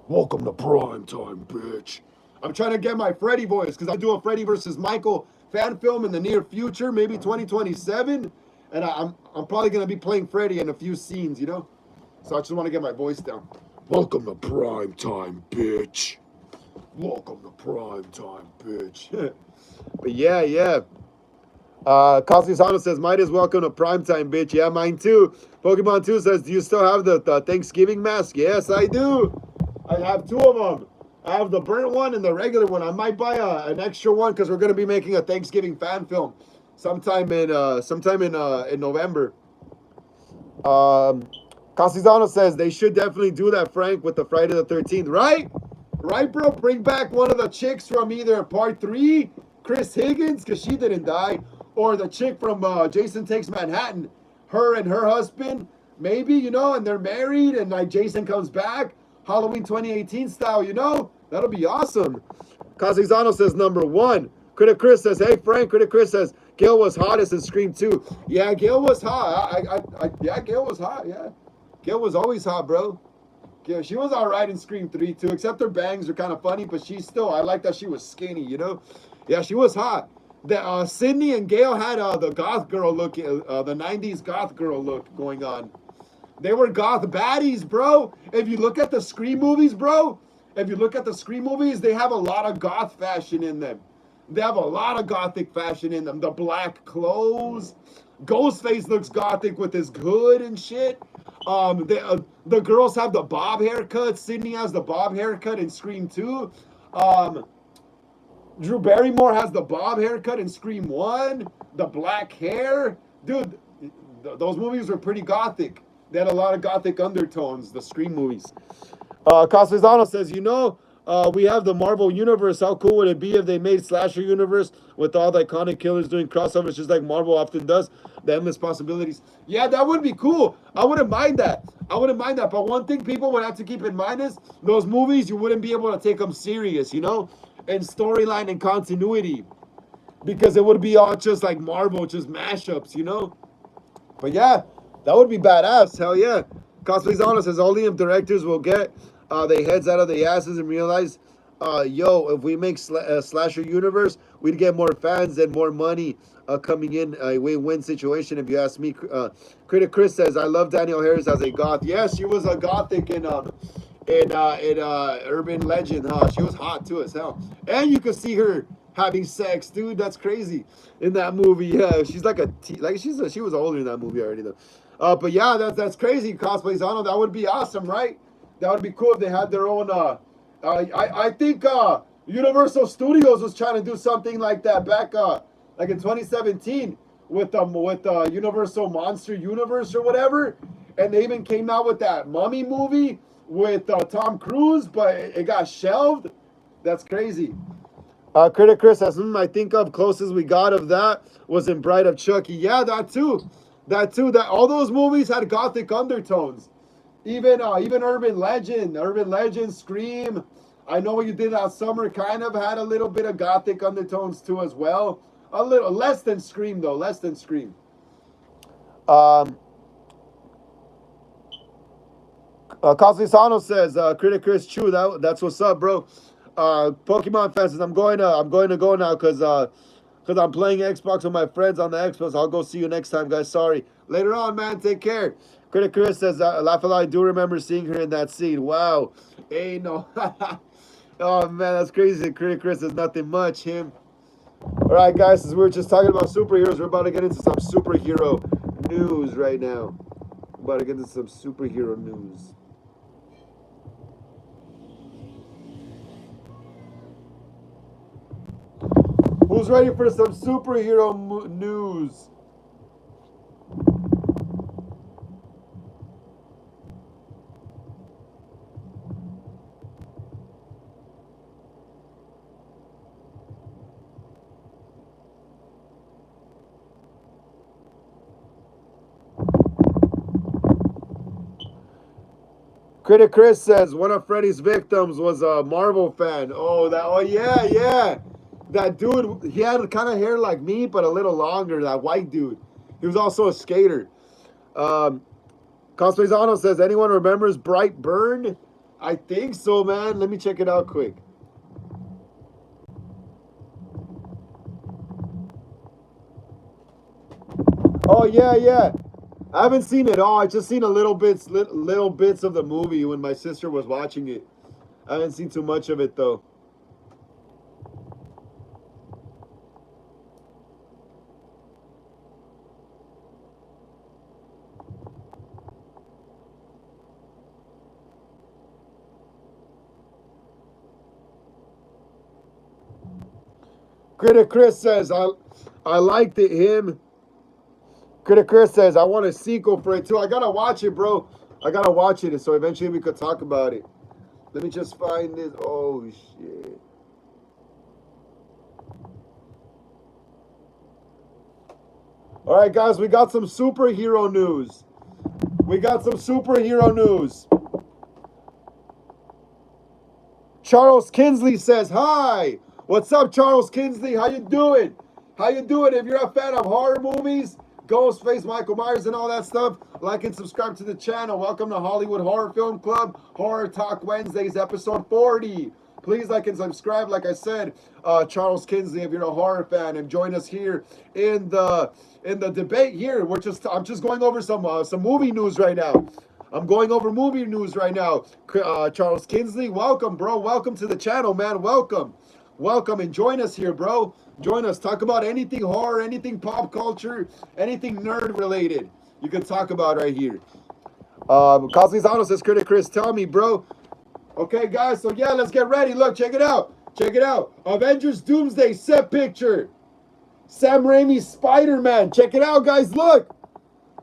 Welcome to prime time, bitch. I'm trying to get my Freddy voice because I do a Freddy versus Michael fan film in the near future, maybe 2027, and I'm probably gonna be playing Freddy in a few scenes, you know. So I just want to get my voice down. Welcome to prime time, bitch. Welcome to prime time, bitch. But yeah. Castiano says, might as well come to primetime, bitch. Yeah, mine too. Pokemon 2 says, do you still have the Thanksgiving mask? Yes, I do. I have two of them. I have the burnt one and the regular one. I might buy an extra one because we're going to be making a Thanksgiving fan film sometime in November. Castiano says, they should definitely do that, Frank, with the Friday the 13th. Right? Right, bro? Bring back one of the chicks from either part 3, Chris Higgins, because she didn't die, or the chick from Jason Takes Manhattan, her and her husband, maybe, you know, and they're married, and like Jason comes back, Halloween 2018 style, you know, that'll be awesome. Casizano says number 1. Critic Chris says, hey Frank. Critic Chris says, Gail was hottest in Scream 2. Yeah, Gail was hot. Yeah, Gail was hot. Yeah, Gail was always hot, bro. Yeah, she was all right in Scream 3 too, except her bangs are kind of funny, but I like that she was skinny, you know. Yeah, she was hot. The Sydney and Gail had the goth girl look, the 90s goth girl look going on. They were goth baddies, bro. If you look at the Scream movies, bro, they have a lot of goth fashion in them. They have a lot of gothic fashion in them. The black clothes. Ghostface looks gothic with his hood and shit. The girls have the bob haircut. Sydney has the bob haircut in Scream 2. Drew Barrymore has the bob haircut in Scream 1, the black hair. Dude, those movies were pretty gothic. They had a lot of gothic undertones, the Scream movies. Castellano says, we have the Marvel Universe. How cool would it be if they made Slasher Universe with all the iconic killers doing crossovers just like Marvel often does? The endless possibilities. Yeah, that would be cool. I wouldn't mind that. But one thing people would have to keep in mind is those movies, you wouldn't be able to take them serious, and storyline and continuity, because it would be all just like Marvel, just mashups. But yeah, that would be badass. Hell yeah. Cosplay's honest, as all the directors will get their heads out of their asses and realize, if we make Slasher Universe, we'd get more fans and more money coming in. A win-win situation, if you ask me. Critic Chris says, I love Danielle Harris as a goth. Yes, she was a gothic in Urban Legend, huh? She was hot too as hell. And you could see her having sex, dude. That's crazy in that movie. Yeah, she's like she was older in that movie already though. But yeah, that's crazy. Cosplays, that would be awesome, right? That would be cool if they had their own. I think Universal Studios was trying to do something like that back like in 2017 with Universal Monster Universe or whatever, and they even came out with that Mummy movie with Tom Cruise, but it got shelved. That's crazy. Critic Chris says, I think of closest we got of that was in Bride of Chucky. Yeah, that too. That all those movies had gothic undertones. Even Urban Legend, Scream, I Know What You Did Last Summer kind of had a little bit of gothic undertones too as well. A little less than Scream though, less than Scream. Coslisano says, Critic Chris Chu, that's what's up, bro. Pokemon fans says, I'm going to go now because because I'm playing Xbox with my friends on the Xbox. I'll go see you next time, guys. Sorry. Later on, man. Take care. Critic Chris says, Lafayette, I do remember seeing her in that scene. Wow. Hey, no. Oh, man, that's crazy. Critic Chris is nothing much. Him. All right, guys, since we were just talking about superheroes, we're about to get into some superhero news right now. We're about to get into some superhero news. Who's ready for some superhero news? Critic Chris says one of Freddy's victims was a Marvel fan. Oh yeah, yeah. That dude, he had kind of hair like me, but a little longer. That white dude. He was also a skater. Cosplayzano says, anyone remembers Brightburn? I think so, man. Let me check it out quick. Oh yeah, yeah. I haven't seen it all. I just seen little bits of the movie when my sister was watching it. I haven't seen too much of it though. Critic Chris says, I liked it, him. Critic Chris says, I want a sequel for it too. I gotta watch it, bro. I gotta watch it so eventually we could talk about it. Let me just find this. Oh, shit. All right, guys, we got some superhero news. We got some superhero news. Charles Kinsley says, hi. What's up, Charles Kinsley? How you doing? How you doing? If you're a fan of horror movies, Ghostface, Michael Myers, and all that stuff, like and subscribe to the channel. Welcome to Hollywood Horror Film Club, Horror Talk Wednesdays, episode 40. Please like and subscribe. Like I said, Charles Kinsley, if you're a horror fan, and join us here in the debate. Here, I'm just going over some movie news right now. I'm going over movie news right now. Charles Kinsley, welcome, bro. Welcome to the channel, man. Welcome. Welcome and join us here, bro. Join us. Talk about anything horror, anything pop culture, anything nerd related. You can talk about right here. Coslizano says, Critic Chris, tell me, bro. Okay, guys, so yeah, let's get ready. Look, check it out. Check it out. Avengers Doomsday set picture. Sam Raimi's Spider-Man. Check it out, guys. Look.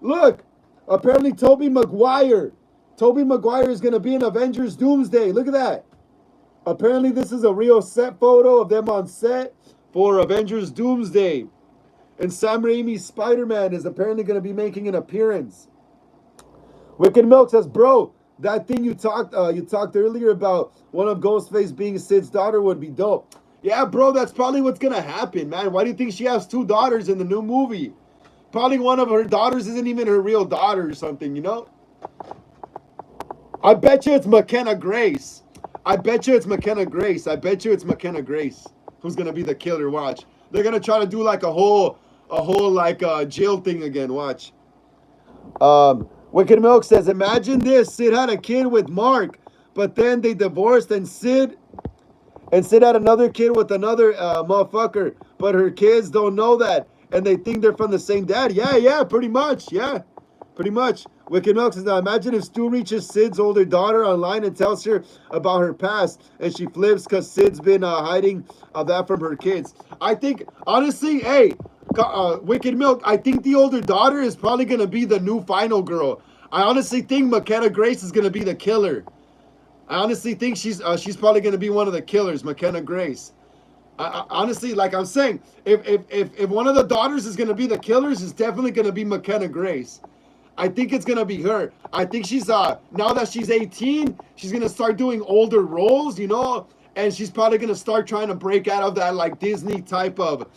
Look. Apparently, Tobey Maguire. Tobey Maguire is going to be in Avengers Doomsday. Look at that. Apparently, this is a real set photo of them on set for Avengers Doomsday. And Sam Raimi's Spider-Man is apparently going to be making an appearance. Wicked Milk says, bro, that thing you talked earlier about one of Ghostface being Sid's daughter would be dope. Yeah, bro, that's probably what's going to happen, man. Why do you think she has 2 daughters in the new movie? Probably one of her daughters isn't even her real daughter or something, you know? I bet you it's McKenna Grace. I bet you it's McKenna Grace. I bet you it's McKenna Grace who's gonna be the killer. Watch. They're gonna try to do like a whole like jail thing again. Watch. Wicked Milk says, imagine this. Sid had a kid with Mark, but then they divorced and Sid had another kid with another motherfucker, but her kids don't know that and they think they're from the same dad. Yeah, pretty much. Yeah, pretty much. Wicked Milk says, now imagine if Stu reaches Sid's older daughter online and tells her about her past and she flips because Sid's been hiding that from her kids. I think, honestly, hey, Wicked Milk, I think the older daughter is probably going to be the new final girl. I honestly think McKenna Grace is going to be the killer. I honestly think she's probably going to be one of the killers, McKenna Grace. I honestly, like I'm saying, if one of the daughters is going to be the killers, it's definitely going to be McKenna Grace. I think it's going to be her. I think she's, now that she's 18, she's going to start doing older roles, you know, and she's probably going to start trying to break out of that, like, Disney type of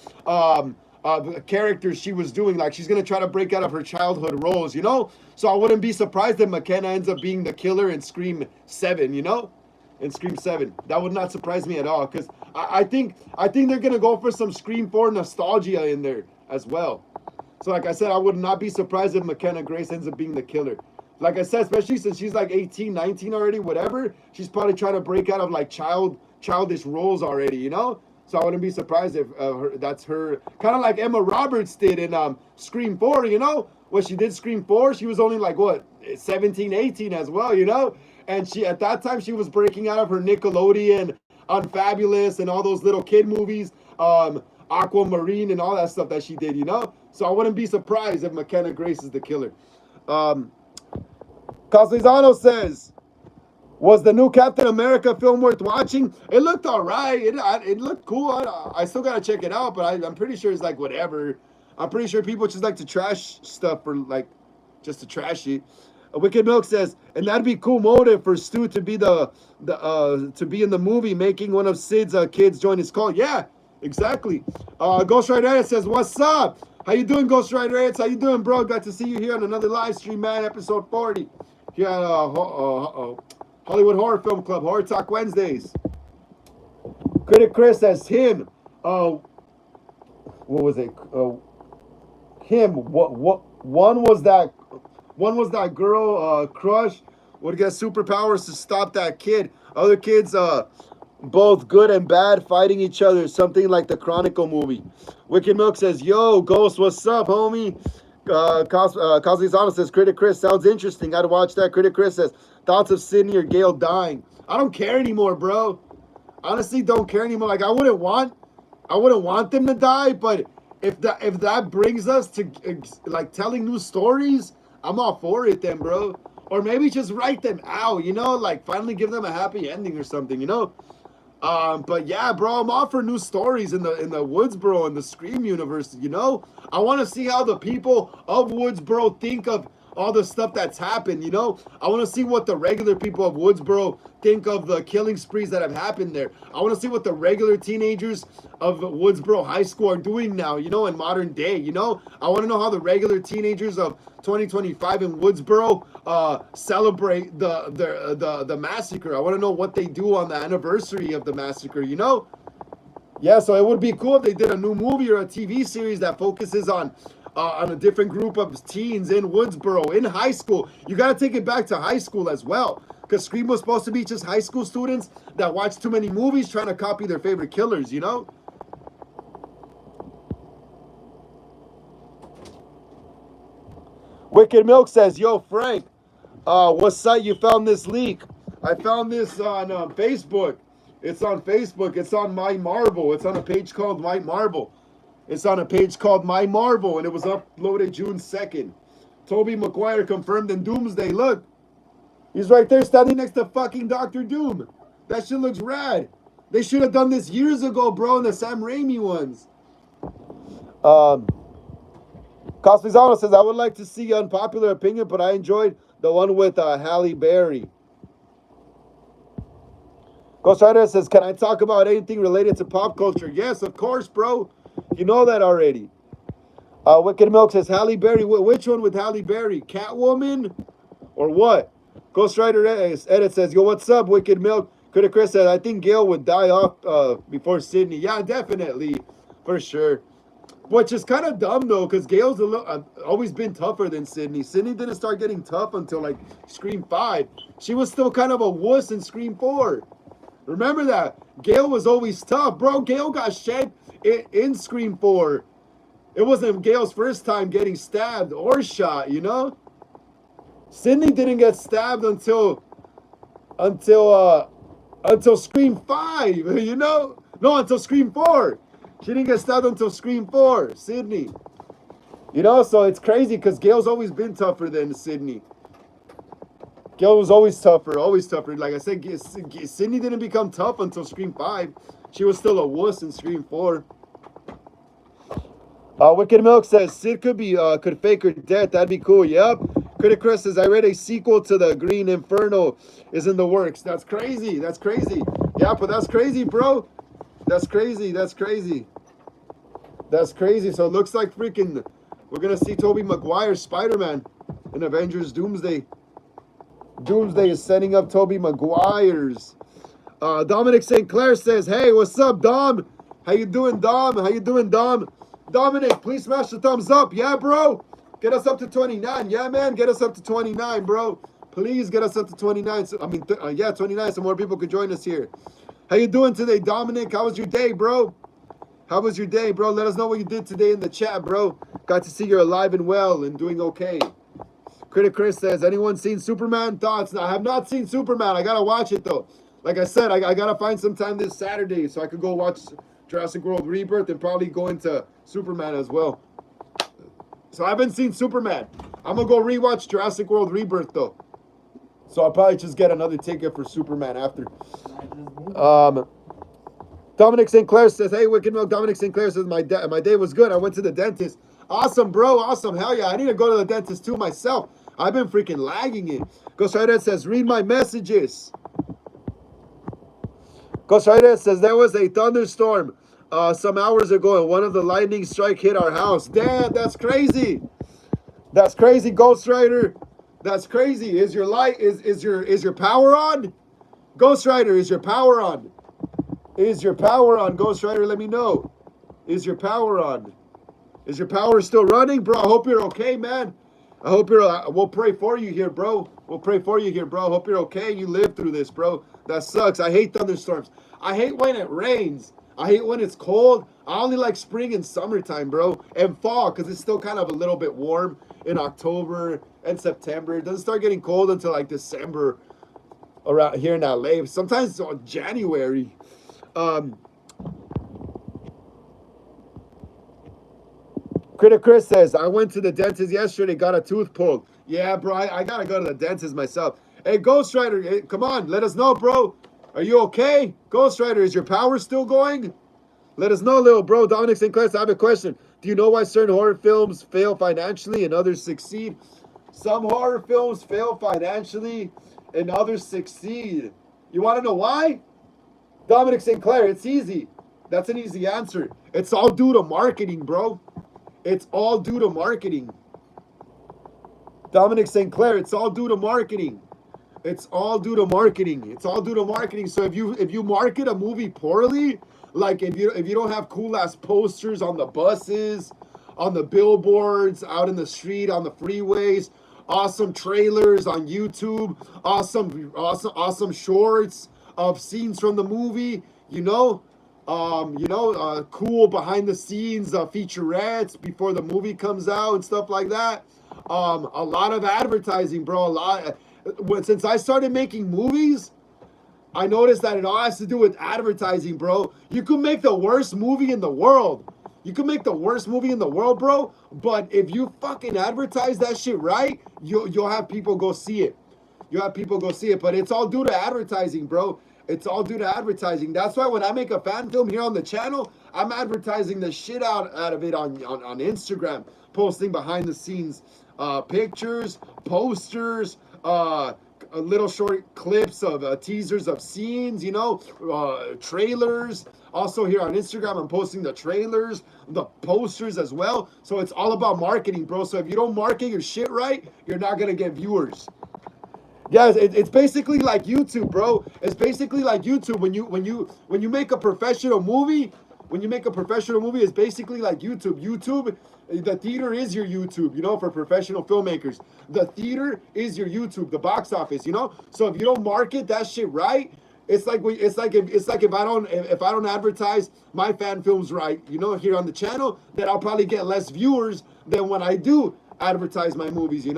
characters she was doing. Like, she's going to try to break out of her childhood roles, you know? So I wouldn't be surprised if McKenna ends up being the killer in Scream 7, you know? in Scream 7. That would not surprise me at all, because I think they're gonna go for some Scream 4 nostalgia in there as well. So like I said, I would not be surprised if McKenna Grace ends up being the killer. Like I said, especially since she's like 18, 19 already, whatever, she's probably trying to break out of like childish roles already, you know? So I wouldn't be surprised if that's her, kind of like Emma Roberts did in Scream 4, you know? When she did Scream 4, she was only like, what, 17, 18 as well, you know? And she, at that time, she was breaking out of her Nickelodeon, Unfabulous, and all those little kid movies, Aquamarine and all that stuff that she did, you know? So I wouldn't be surprised if McKenna Grace is the killer. Caslizano says, was the new Captain America film worth watching? It looked all right. It looked cool. I still got to check it out, but I'm pretty sure it's like whatever. I'm pretty sure people just like to trash stuff for like, just to trash it. Wicked Milk says, and that'd be cool motive for Stu to be to be in the movie, making one of Sid's kids join his call. Yeah, exactly. Ghost Rider Edit says, what's up? How you doing, Ghost Rider Edit? How you doing, bro? Glad to see you here on another live stream, man. Episode 40 here at Hollywood Horror Film Club, Horror Talk Wednesdays. Critic Chris says, him. What was it? Him. One was that girl Crush would get superpowers to stop that kid. Other kids both good and bad fighting each other, something like the Chronicle movie. Wicked Milk says, yo, Ghost, what's up, homie? Caslizano says, Critic Chris, sounds interesting. I'd watch that. Critic Chris says, thoughts of Sydney or Gail dying? I don't care anymore, bro. Honestly, don't care anymore. Like, I wouldn't want them to die, but if that brings us to like telling new stories, I'm all for it then, bro. Or maybe just write them out, you know, like finally give them a happy ending or something, you know. But yeah, bro, I'm all for new stories in the Woodsboro and the Scream universe, you know. I want to see how the people of Woodsboro think of all the stuff that's happened, you know. I want to see what the regular people of Woodsboro think of the killing sprees that have happened there. I want to see what the regular teenagers of Woodsboro High School are doing now, you know, in modern day, you know. I want to know how the regular teenagers of 2025 in Woodsboro celebrate the massacre. I want to know what they do on the anniversary of the massacre, you know. Yeah, so it would be cool if they did a new movie or a TV series that focuses on a different group of teens in Woodsboro, in high school. You got to take it back to high school as well, because Scream was supposed to be just high school students that watch too many movies trying to copy their favorite killers, you know? Wicked Milk says, yo, Frank, what site you found this leak? I found this on Facebook. It's on Facebook. It's on My Marvel. It's on a page called My Marvel. It's on a page called My Marvel, and it was uploaded June 2nd. Tobey Maguire confirmed in Doomsday. Look, he's right there standing next to fucking Dr. Doom. That shit looks rad. They should have done this years ago, bro, in the Sam Raimi ones. Caspizano says, I would like to see unpopular opinion, but I enjoyed the one with Halle Berry. Ghost Rider says, can I talk about anything related to pop culture? Yes, of course, bro. You know that already. Wicked Milk says, Halle Berry. Which one with Halle Berry? Catwoman? Or what? Ghost Rider Edit says, yo, what's up, Wicked Milk? Critic Chris said, I think Gail would die off before Sydney. Yeah, definitely. For sure. Which is kind of dumb, though, because Gail's always been tougher than Sydney. Sydney didn't start getting tough until, like, Scream 5. She was still kind of a wuss in Scream 4. Remember that. Gail was always tough. Bro, Gail got shed in Scream 4. It wasn't Gail's first time getting stabbed or shot, you know? Sydney didn't get stabbed until Scream 5, you know? No, until Scream 4. She didn't get stabbed until Scream 4, Sydney. You know, so it's crazy because Gail's always been tougher than Sydney. Gail was always tougher, always tougher. Like I said, Sydney didn't become tough until Scream 5. She was still a wuss in Scream 4. Wicked Milk says, Sid could fake her death. That'd be cool. Yep. Critic Chris says, I read a sequel to the Green Inferno is in the works. That's crazy. That's crazy. Yeah, but that's crazy, bro. That's crazy. That's crazy. That's crazy. So it looks like freaking we're going to see Tobey Maguire's Spider-Man in Avengers Doomsday. Doomsday is setting up Tobey Maguire's Dominic St. Clair says, hey, what's up, Dom? How you doing, Dom? How you doing, Dom? Dominic, please smash the thumbs up. Yeah, bro. Get us up to 29. Yeah, man. Get us up to 29, bro. Please get us up to 29. So, 29, so more people could join us here. How you doing today, Dominic? How was your day, bro? How was your day, bro? Let us know what you did today in the chat, bro. Got to see you're alive and well and doing okay. Critic Chris says, anyone seen Superman? Thoughts? No, I have not seen Superman. I got to watch it, though. Like I said, I got to find some time this Saturday so I could go watch Jurassic World Rebirth and probably go into Superman as well. So I haven't seen Superman. I'm going to go rewatch Jurassic World Rebirth, though. So I'll probably just get another ticket for Superman after. Dominic St. Clair says, hey, Wicked Milk. Dominic St. Clair says, my day was good. I went to the dentist. Awesome, bro. Awesome. Hell yeah. I need to go to the dentist too myself. I've been freaking lagging it. Ghost Rider says, read my messages. Ghost Rider says, there was a thunderstorm some hours ago and one of the lightning strike hit our house. Damn, that's crazy. That's crazy, Ghost Rider. That's crazy. Is your light, is your power on? Ghost Rider, is your power on? Is your power on, Ghost Rider? Let me know. Is your power on? Is your power still running? Bro, I hope you're okay, man. I hope you're, we'll pray for you here, bro. We'll pray for you here, bro. Hope you're okay. You lived through this, bro. That sucks. I hate thunderstorms. I hate when it rains. I hate when it's cold. I only like spring and summertime, bro. And fall, because it's still kind of a little bit warm in October and September. It doesn't start getting cold until like December around here in LA. Sometimes it's on January. Critic Chris says, I went to the dentist yesterday, got a tooth pulled. Yeah, bro, I gotta go to the dentist myself. Hey, Ghost Rider, hey, come on, let us know, bro. Are you okay? Ghost Rider, is your power still going? Let us know, little bro. Dominic St. Clair, I have a question. Do you know why certain horror films fail financially and others succeed? Some horror films fail financially and others succeed. You want to know why? Dominic St. Clair, it's easy. That's an easy answer. It's all due to marketing, bro. It's all due to marketing. Dominic St. Clair, it's all due to marketing. It's all due to marketing. It's all due to marketing. So if you market a movie poorly, like if you don't have cool ass posters on the buses, on the billboards, out in the street, on the freeways, awesome trailers on YouTube, awesome shorts of scenes from the movie, cool behind the scenes featurettes before the movie comes out and stuff like that. A lot of advertising, bro. Since I started making movies, I noticed that it all has to do with advertising, bro. You could make the worst movie in the world. You could make the worst movie in the world, bro. But if you fucking advertise that shit right, you'll have people go see it. You'll have people go see it. But it's all due to advertising, bro. It's all due to advertising. That's why when I make a fan film here on the channel, I'm advertising the shit out of it on Instagram, posting behind the scenes pictures, posters, little short clips of teasers of scenes, trailers. Also here on Instagram, I'm posting the trailers, the posters as well. So it's all about marketing, bro. So if you don't market your shit right, you're not gonna get viewers. Guys, it's basically like YouTube, bro. It's basically like YouTube. When you make a professional movie, it's basically like YouTube. YouTube, the theater is your YouTube, for professional filmmakers. The theater is your YouTube, the box office, So if you don't market that shit right, it's like if I don't advertise my fan films right, here on the channel, then I'll probably get less viewers than when I do advertise my movies,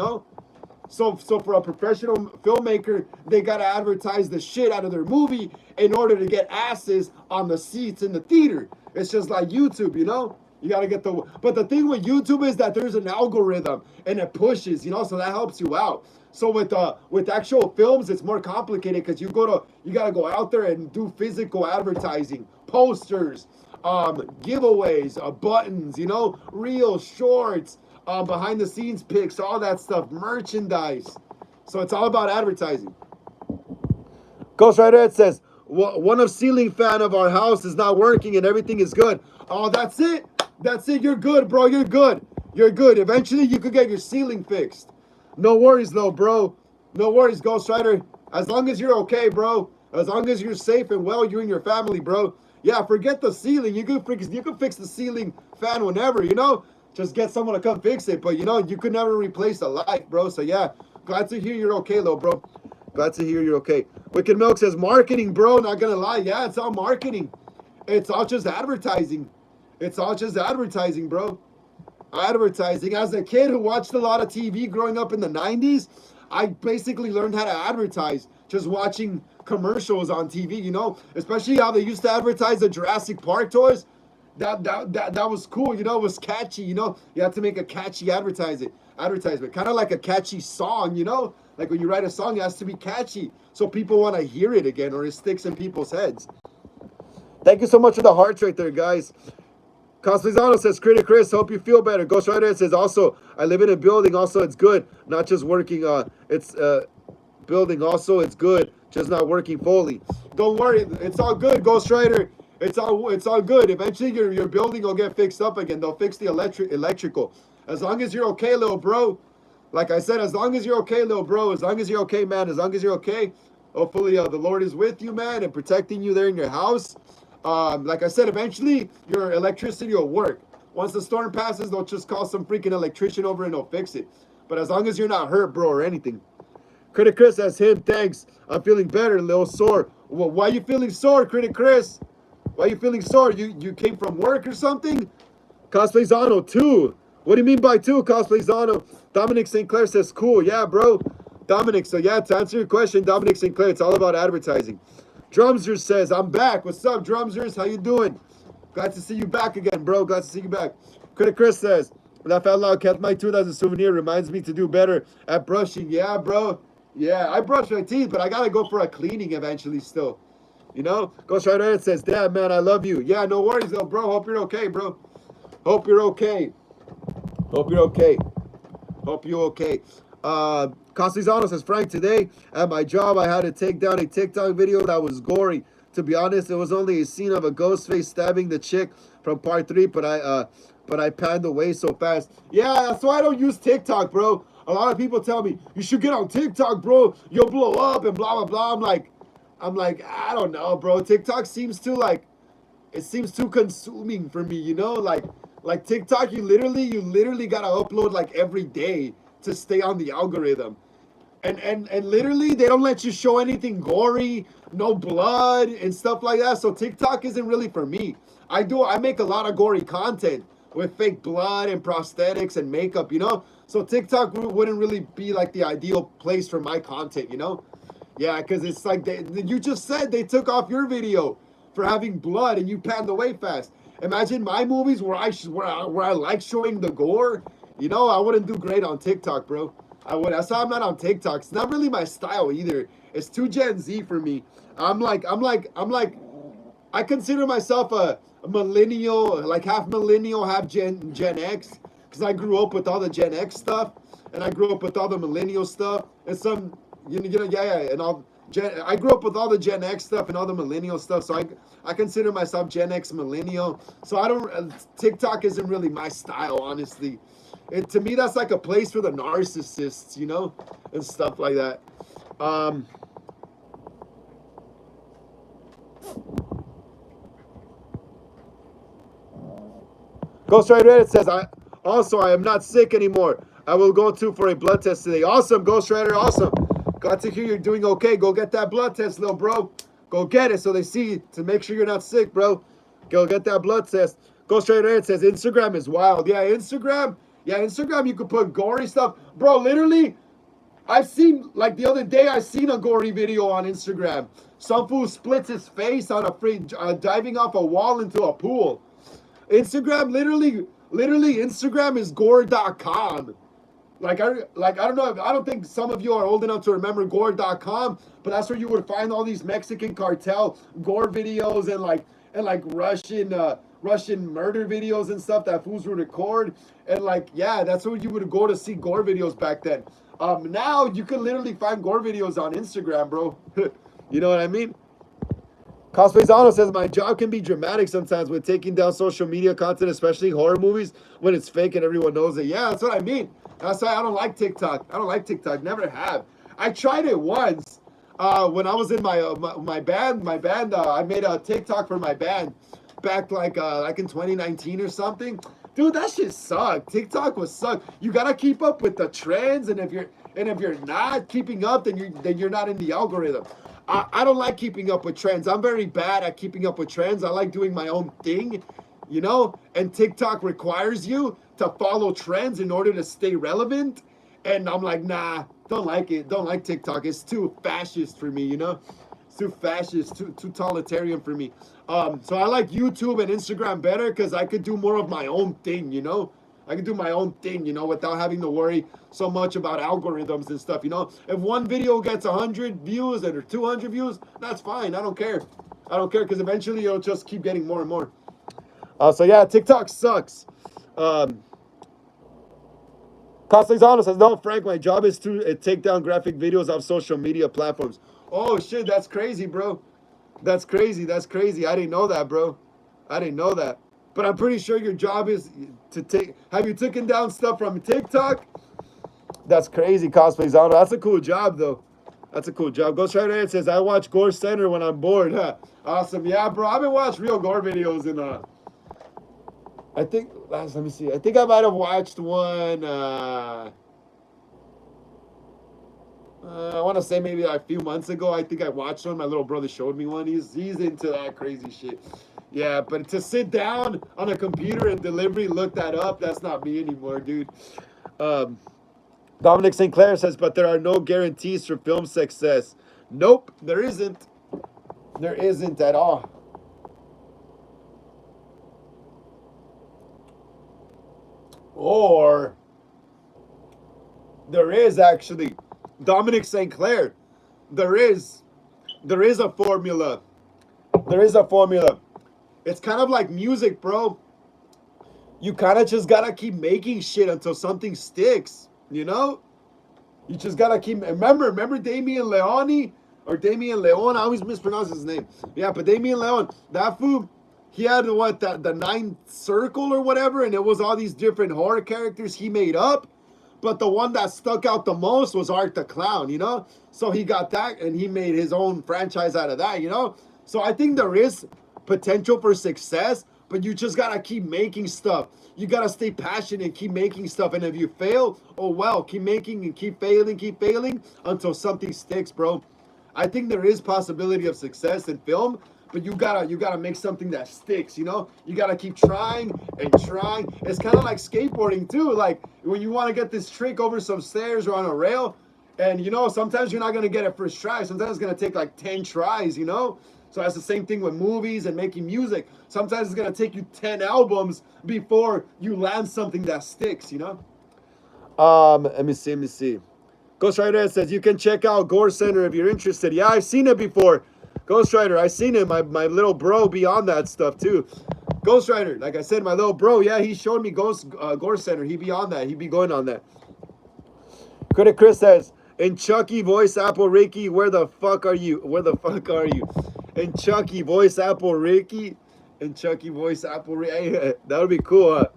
So for a professional filmmaker, they gotta advertise the shit out of their movie in order to get asses on the seats in the theater. It's just like YouTube, You gotta get but the thing with YouTube is that there's an algorithm and it pushes, so that helps you out. So with actual films, it's more complicated because you gotta go out there and do physical advertising, posters, giveaways, buttons, reels, shorts, behind the scenes pics, all that stuff, merchandise. So it's all about advertising. Ghost Rider says, one of ceiling fan of our house is not working and everything is good. Oh, that's it. That's it. You're good, bro. You're good. You're good. Eventually you could get your ceiling fixed. No worries though, bro. No worries, Ghost Rider. As long as you're okay, bro. As long as you're safe and well, you and your family, bro. Yeah, forget the ceiling. You can fix the ceiling fan whenever, you know? Just get someone to come fix it. But, you know, you could never replace a life, bro. So, yeah, glad to hear you're okay, little bro. Glad to hear you're okay. Wicked Milk says, marketing, bro. Not going to lie. Yeah, it's all marketing. It's all just advertising. It's all just advertising, bro. Advertising. As a kid who watched a lot of TV growing up in the 90s, I basically learned how to advertise just watching commercials on TV, you know, especially how they used to advertise the Jurassic Park toys. That was cool, you know, it was catchy, you know. You had to make a catchy advertisement, kind of like a catchy song, you know. Like when you write a song, it has to be catchy so people want to hear it again or it sticks in people's heads. Thank you so much for the hearts right there, guys. Cosplayzano says, Critic Chris, hope you feel better. Ghost Rider says, also, I live in a building. Also, it's good. Not just working. It's building. Also, it's good. Just not working fully. Don't worry. It's all good, Ghost Rider. It's all good. Eventually, your building will get fixed up again. They'll fix the electrical. As long as you're okay, little bro. Like I said, as long as you're okay, little bro. As long as you're okay, man. As long as you're okay. Hopefully, the Lord is with you, man, and protecting you there in your house. Like I said, eventually your electricity will work. Once the storm passes, they'll just call some freaking electrician over and they'll fix it. But as long as you're not hurt, bro, or anything. Critic Chris says, him, thanks. I'm feeling better, little sore. Well, why you feeling sore, Critic Chris? Why you feeling sore? You came from work or something? Cosplayzano, 2. What do you mean by 2, Cosplayzano? Dominic St. Clair says, cool. Yeah, bro. Dominic, so yeah, to answer your question, Dominic St. Clair, it's all about advertising. Drumser says, I'm back. What's up, Drumsers? How you doing? Glad to see you back again, bro. Glad to see you back. Critic Chris says, laugh out loud, kept my tooth as a souvenir. Reminds me to do better at brushing. Yeah, bro. Yeah, I brush my teeth, but I got to go for a cleaning eventually still. You know? Ghost Rider says, damn, man, I love you. Yeah, no worries, though, bro. Hope you're okay, bro. Hope you're okay. Hope you're okay. Hope you're okay. Coslizano says, Frank, today at my job, I had to take down a TikTok video that was gory. To be honest, it was only a scene of a ghost face stabbing the chick from part 3, but I panned away so fast. Yeah, that's why I don't use TikTok, bro. A lot of people tell me, you should get on TikTok, bro. You'll blow up and blah, blah, blah. I'm like, I don't know, bro. TikTok seems too, it seems too consuming for me, you know? Like TikTok, you literally got to upload, like, every day to stay on the algorithm. And literally, they don't let you show anything gory, no blood and stuff like that. So TikTok isn't really for me. I make a lot of gory content with fake blood and prosthetics and makeup, you know? So TikTok wouldn't really be like the ideal place for my content, you know? Yeah, because it's like, you just said they took off your video for having blood and you panned away fast. Imagine my movies where I like showing the gore. You know, I wouldn't do great on TikTok, bro. I would. That's why I'm not on TikTok. It's not really my style either. It's too Gen Z for me. I'm like, I consider myself a millennial, like half millennial, half Gen X, because I grew up with all the Gen X stuff, and I grew up with all the millennial stuff, and some, and all. I grew up with all the Gen X stuff and all the millennial stuff, so I consider myself Gen X millennial. So I don't. TikTok isn't really my style, honestly. To me, that's like a place for the narcissists, you know, and stuff like that. Ghost Rider Reddit says, I am not sick anymore. I will go for a blood test today. Awesome, Ghost Rider, awesome. Glad to hear you're doing okay. Go get that blood test, little bro. Go get it so they see to make sure you're not sick, bro. Go get that blood test. Ghost Rider Reddit says, Instagram is wild. Yeah, Instagram, you could put gory stuff. Bro, literally, I've seen, like the other day, I seen a gory video on Instagram. Some fool splits his face on diving off a wall into a pool. Instagram, literally, Instagram is gore.com. I don't know, I don't think some of you are old enough to remember gore.com, but that's where you would find all these Mexican cartel gore videos and Russian murder videos and stuff that fools would record. And that's where you would go to see gore videos back then. Now you can literally find gore videos on Instagram, bro. You know what I mean? Cosplayzano says, my job can be dramatic sometimes with taking down social media content, especially horror movies, when it's fake and everyone knows it. Yeah, that's what I mean. That's why I don't like TikTok. Never have. I tried it once. When I was in my band, I made a TikTok for my band back like in 2019 or something. Dude, that shit sucked. TikTok was suck. You gotta keep up with the trends, and if you're not keeping up, then you're not in the algorithm. I don't like keeping up with trends. I'm very bad at keeping up with trends. I like doing my own thing, you know. And TikTok requires you to follow trends in order to stay relevant. And I'm like, nah, don't like it. Don't like TikTok. It's too fascist for me, you know? It's too fascist, too totalitarian for me. So I like YouTube and Instagram better because I could do more of my own thing, you know? I can do my own thing, you know, without having to worry so much about algorithms and stuff, you know? If one video gets 100 views or 200 views, that's fine. I don't care. I don't care because eventually it'll just keep getting more and more. So yeah, TikTok sucks. Castellano says, no, Frank, my job is to take down graphic videos off social media platforms. Oh, shit, that's crazy, bro. That's crazy. That's crazy. I didn't know that, bro. I didn't know that. But I'm pretty sure your job is to take... Have you taken down stuff from TikTok? That's crazy, Castellano. That's a cool job, though. That's a cool job. Ghost Rider Ed says, I watch Gore Center when I'm bored. Huh? Awesome. Yeah, bro. I've been watching real gore videos in... I think... let me see. I think I might have watched one... I want to say maybe a few months ago. I think I watched one. My little brother showed me one. He's into that crazy shit. Yeah, but to sit down on a computer and delivery, look that up, that's not me anymore, dude. Dominic St. Clair says, but there are no guarantees for film success. Nope, there isn't. There isn't at all. Or there is actually. Dominic St. Clair, there is a formula. There is a formula. It's kind of like music, bro. You kind of just gotta keep making shit until something sticks, you know? You just gotta keep, remember Damian Leone? Or Damian Leone, I always mispronounce his name. Yeah, but Damian Leone, that fool, he had what, the ninth circle or whatever, and it was all these different horror characters he made up. But the one that stuck out the most was Art the Clown, you know? So he got that and he made his own franchise out of that, you know? So I think there is potential for success, but you just gotta keep making stuff. You gotta stay passionate, keep making stuff. And if you fail, oh well, keep making and keep failing until something sticks, bro. I think there is possibility of success in film, but you gotta make something that sticks, you know? You gotta keep trying and trying. It's kind of like skateboarding too. Like when you want to get this trick over some stairs or on a rail, and you know, sometimes you're not gonna get it first try. Sometimes it's gonna take like 10 tries, you know? So that's the same thing with movies and making music. Sometimes it's gonna take you 10 albums before you land something that sticks, you know? Let me see. Ghost Rider says you can check out Gore Center if you're interested. Yeah, I've seen it before. Ghost Rider, I seen it. My little bro be on that stuff too. Ghost Rider, like I said, my little bro, yeah, he showed me Gore Center. He be on that. He be going on that. Critic Chris says, in Chucky voice Apple Ricky, where the fuck are you? Where the fuck are you? In Chucky voice Apple Ricky. In Chucky voice Apple Ricky. That would be cool, huh?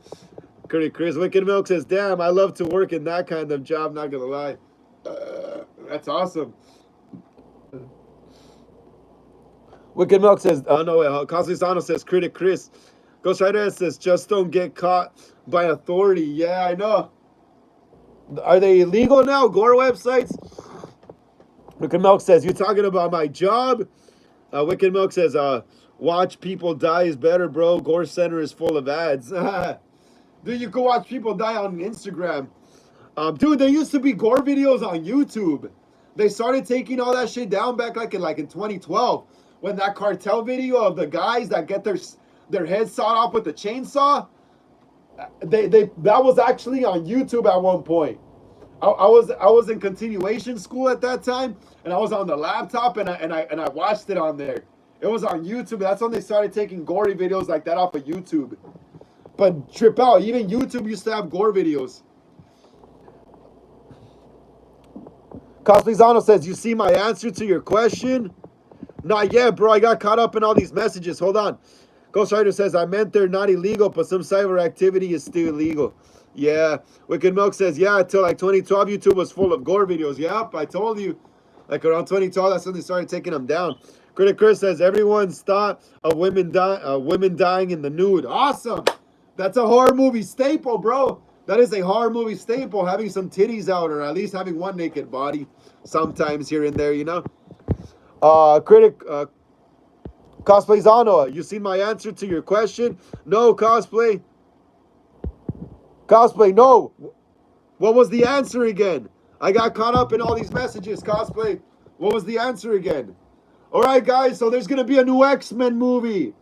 Critic Chris. Wicked Milk says, damn, I love to work in that kind of job, not gonna lie. That's awesome. Wicked Milk says, oh no, Castellano says, Critic Chris. Ghost Rider says, just don't get caught by authority. Yeah, I know. Are they illegal now, Gore websites? Wicked Milk says, you talking about my job? Wicked Milk says, watch people die is better, bro. Gore Center is full of ads. Dude, you can watch people die on Instagram. Dude, there used to be gore videos on YouTube. They started taking all that shit down back like in 2012. When that cartel video of the guys that get their heads sawed off with the chainsaw, that was actually on YouTube at one point. I was in continuation school at that time, and I was on the laptop and I watched it on there. It was on YouTube. That's when they started taking gory videos like that off of YouTube. But trip out, even YouTube used to have gore videos. Castellano says, you see my answer to your question? Not yet, bro. I got caught up in all these messages. Hold on. Ghost Rider says, I meant they're not illegal, but some cyber activity is still illegal. Yeah. Wicked Milk says, yeah, until like 2012, YouTube was full of gore videos. Yep, I told you. Like around 2012, that's when they started taking them down. Critic Chris says everyone's thought of women dying in the nude. Awesome. That's a horror movie staple, bro. That is a horror movie staple, having some titties out or at least having one naked body sometimes here and there, you know. Critic Cosplay Zano, you seen my answer to your question? No, Cosplay. Cosplay, no. What was the answer again? I got caught up in all these messages, Cosplay. What was the answer again? All right, guys, so there's going to be a new X-Men movie.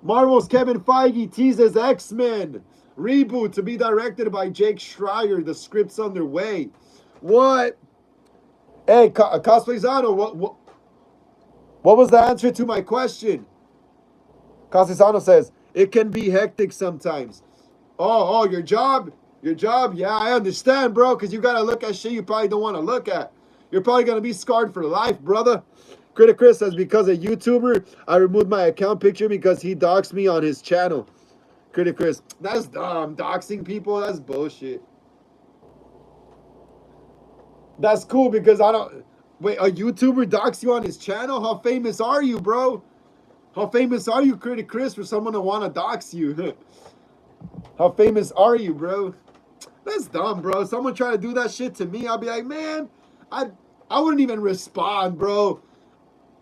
Marvel's Kevin Feige teases X-Men reboot to be directed by Jake Schreier. The script's underway. What? Hey, Cosplay Zano, what was the answer to my question? Cosplay Zano says, it can be hectic sometimes. Oh, your job? Your job? Yeah, I understand, bro, because you got to look at shit you probably don't want to look at. You're probably going to be scarred for life, brother. Critic Chris says, because a YouTuber, I removed my account picture because he doxed me on his channel. Critic Chris, that's dumb. Doxing people, that's bullshit. That's cool because I don't... Wait, a YouTuber dox you on his channel? How famous are you, bro? How famous are you, Critic Chris, for someone to want to dox you? How famous are you, bro? That's dumb, bro. Someone try to do that shit to me, I'll be like, man, I wouldn't even respond, bro.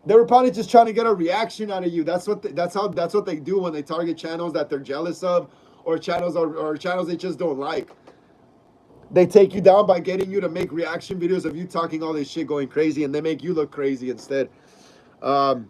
They were probably just trying to get a reaction out of you. That's what they do when they target channels that they're jealous of, or channels they just don't like. They take you down by getting you to make reaction videos of you talking all this shit, going crazy, and they make you look crazy instead. Ghost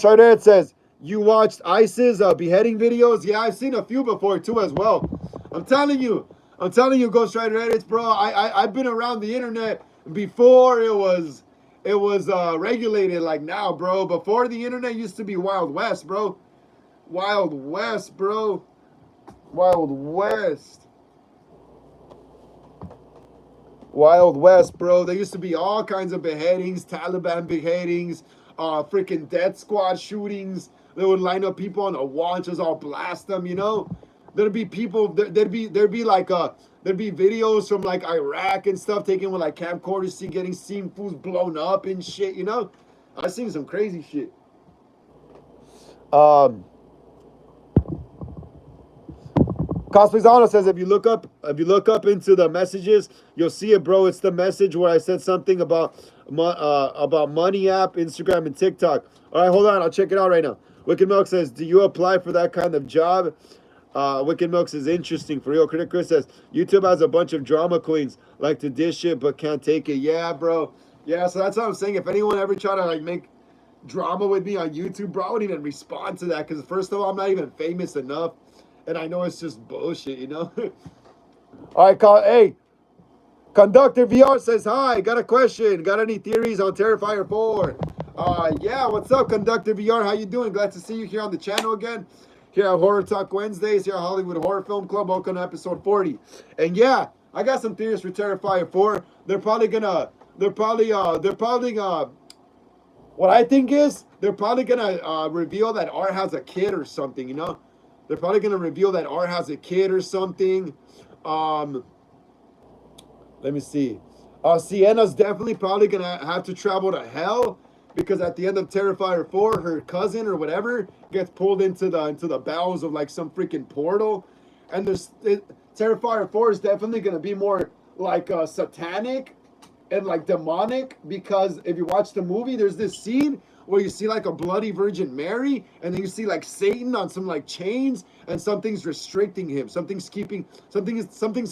Rider Ed says, you watched ISIS beheading videos? Yeah, I've seen a few before too as well. I'm telling you, Ghost Rider Edits, bro. I've been around the internet before it was regulated like now, bro. Before the internet used to be Wild West, bro. Wild West, bro. Wild West. Wild West, bro. There used to be all kinds of beheadings, Taliban beheadings, freaking death squad shootings. They would line up people on a wall and just all blast them, you know? There'd be people, there'd be videos from like Iraq and stuff taken with like camcorders, seen fools blown up and shit, you know? I've seen some crazy shit. Cosplayzano says if you look up into the messages, you'll see it, bro. It's the message where I said something about Money App, Instagram, and TikTok. All right, hold on. I'll check it out right now. Wicked Milk says, do you apply for that kind of job? Wicked Milk says, interesting. For real. Critic Chris says, YouTube has a bunch of drama queens, like to dish it but can't take it. Yeah, bro. Yeah, so that's what I'm saying. If anyone ever try to like make drama with me on YouTube, bro, I wouldn't even respond to that because first of all, I'm not even famous enough. And I know it's just bullshit, you know? All right, hey, Conductor VR says, hi, got a question. Got any theories on Terrifier 4? Yeah, what's up, Conductor VR? How you doing? Glad to see you here on the channel again. Here at Horror Talk Wednesdays, here at Hollywood Horror Film Club. Welcome to episode 40. And yeah, I got some theories for Terrifier 4. What I think is, they're probably gonna reveal that R has a kid or something, you know? They're probably going to reveal that R has a kid or something. Let me see. Sienna's definitely probably going to have to travel to hell because at the end of Terrifier 4, her cousin or whatever gets pulled into the bowels of like some freaking portal. And Terrifier 4 is definitely going to be more like satanic and like demonic because if you watch the movie, there's this scene where you see like a bloody Virgin Mary, and then you see like Satan on some like chains, and something's restricting him. Something's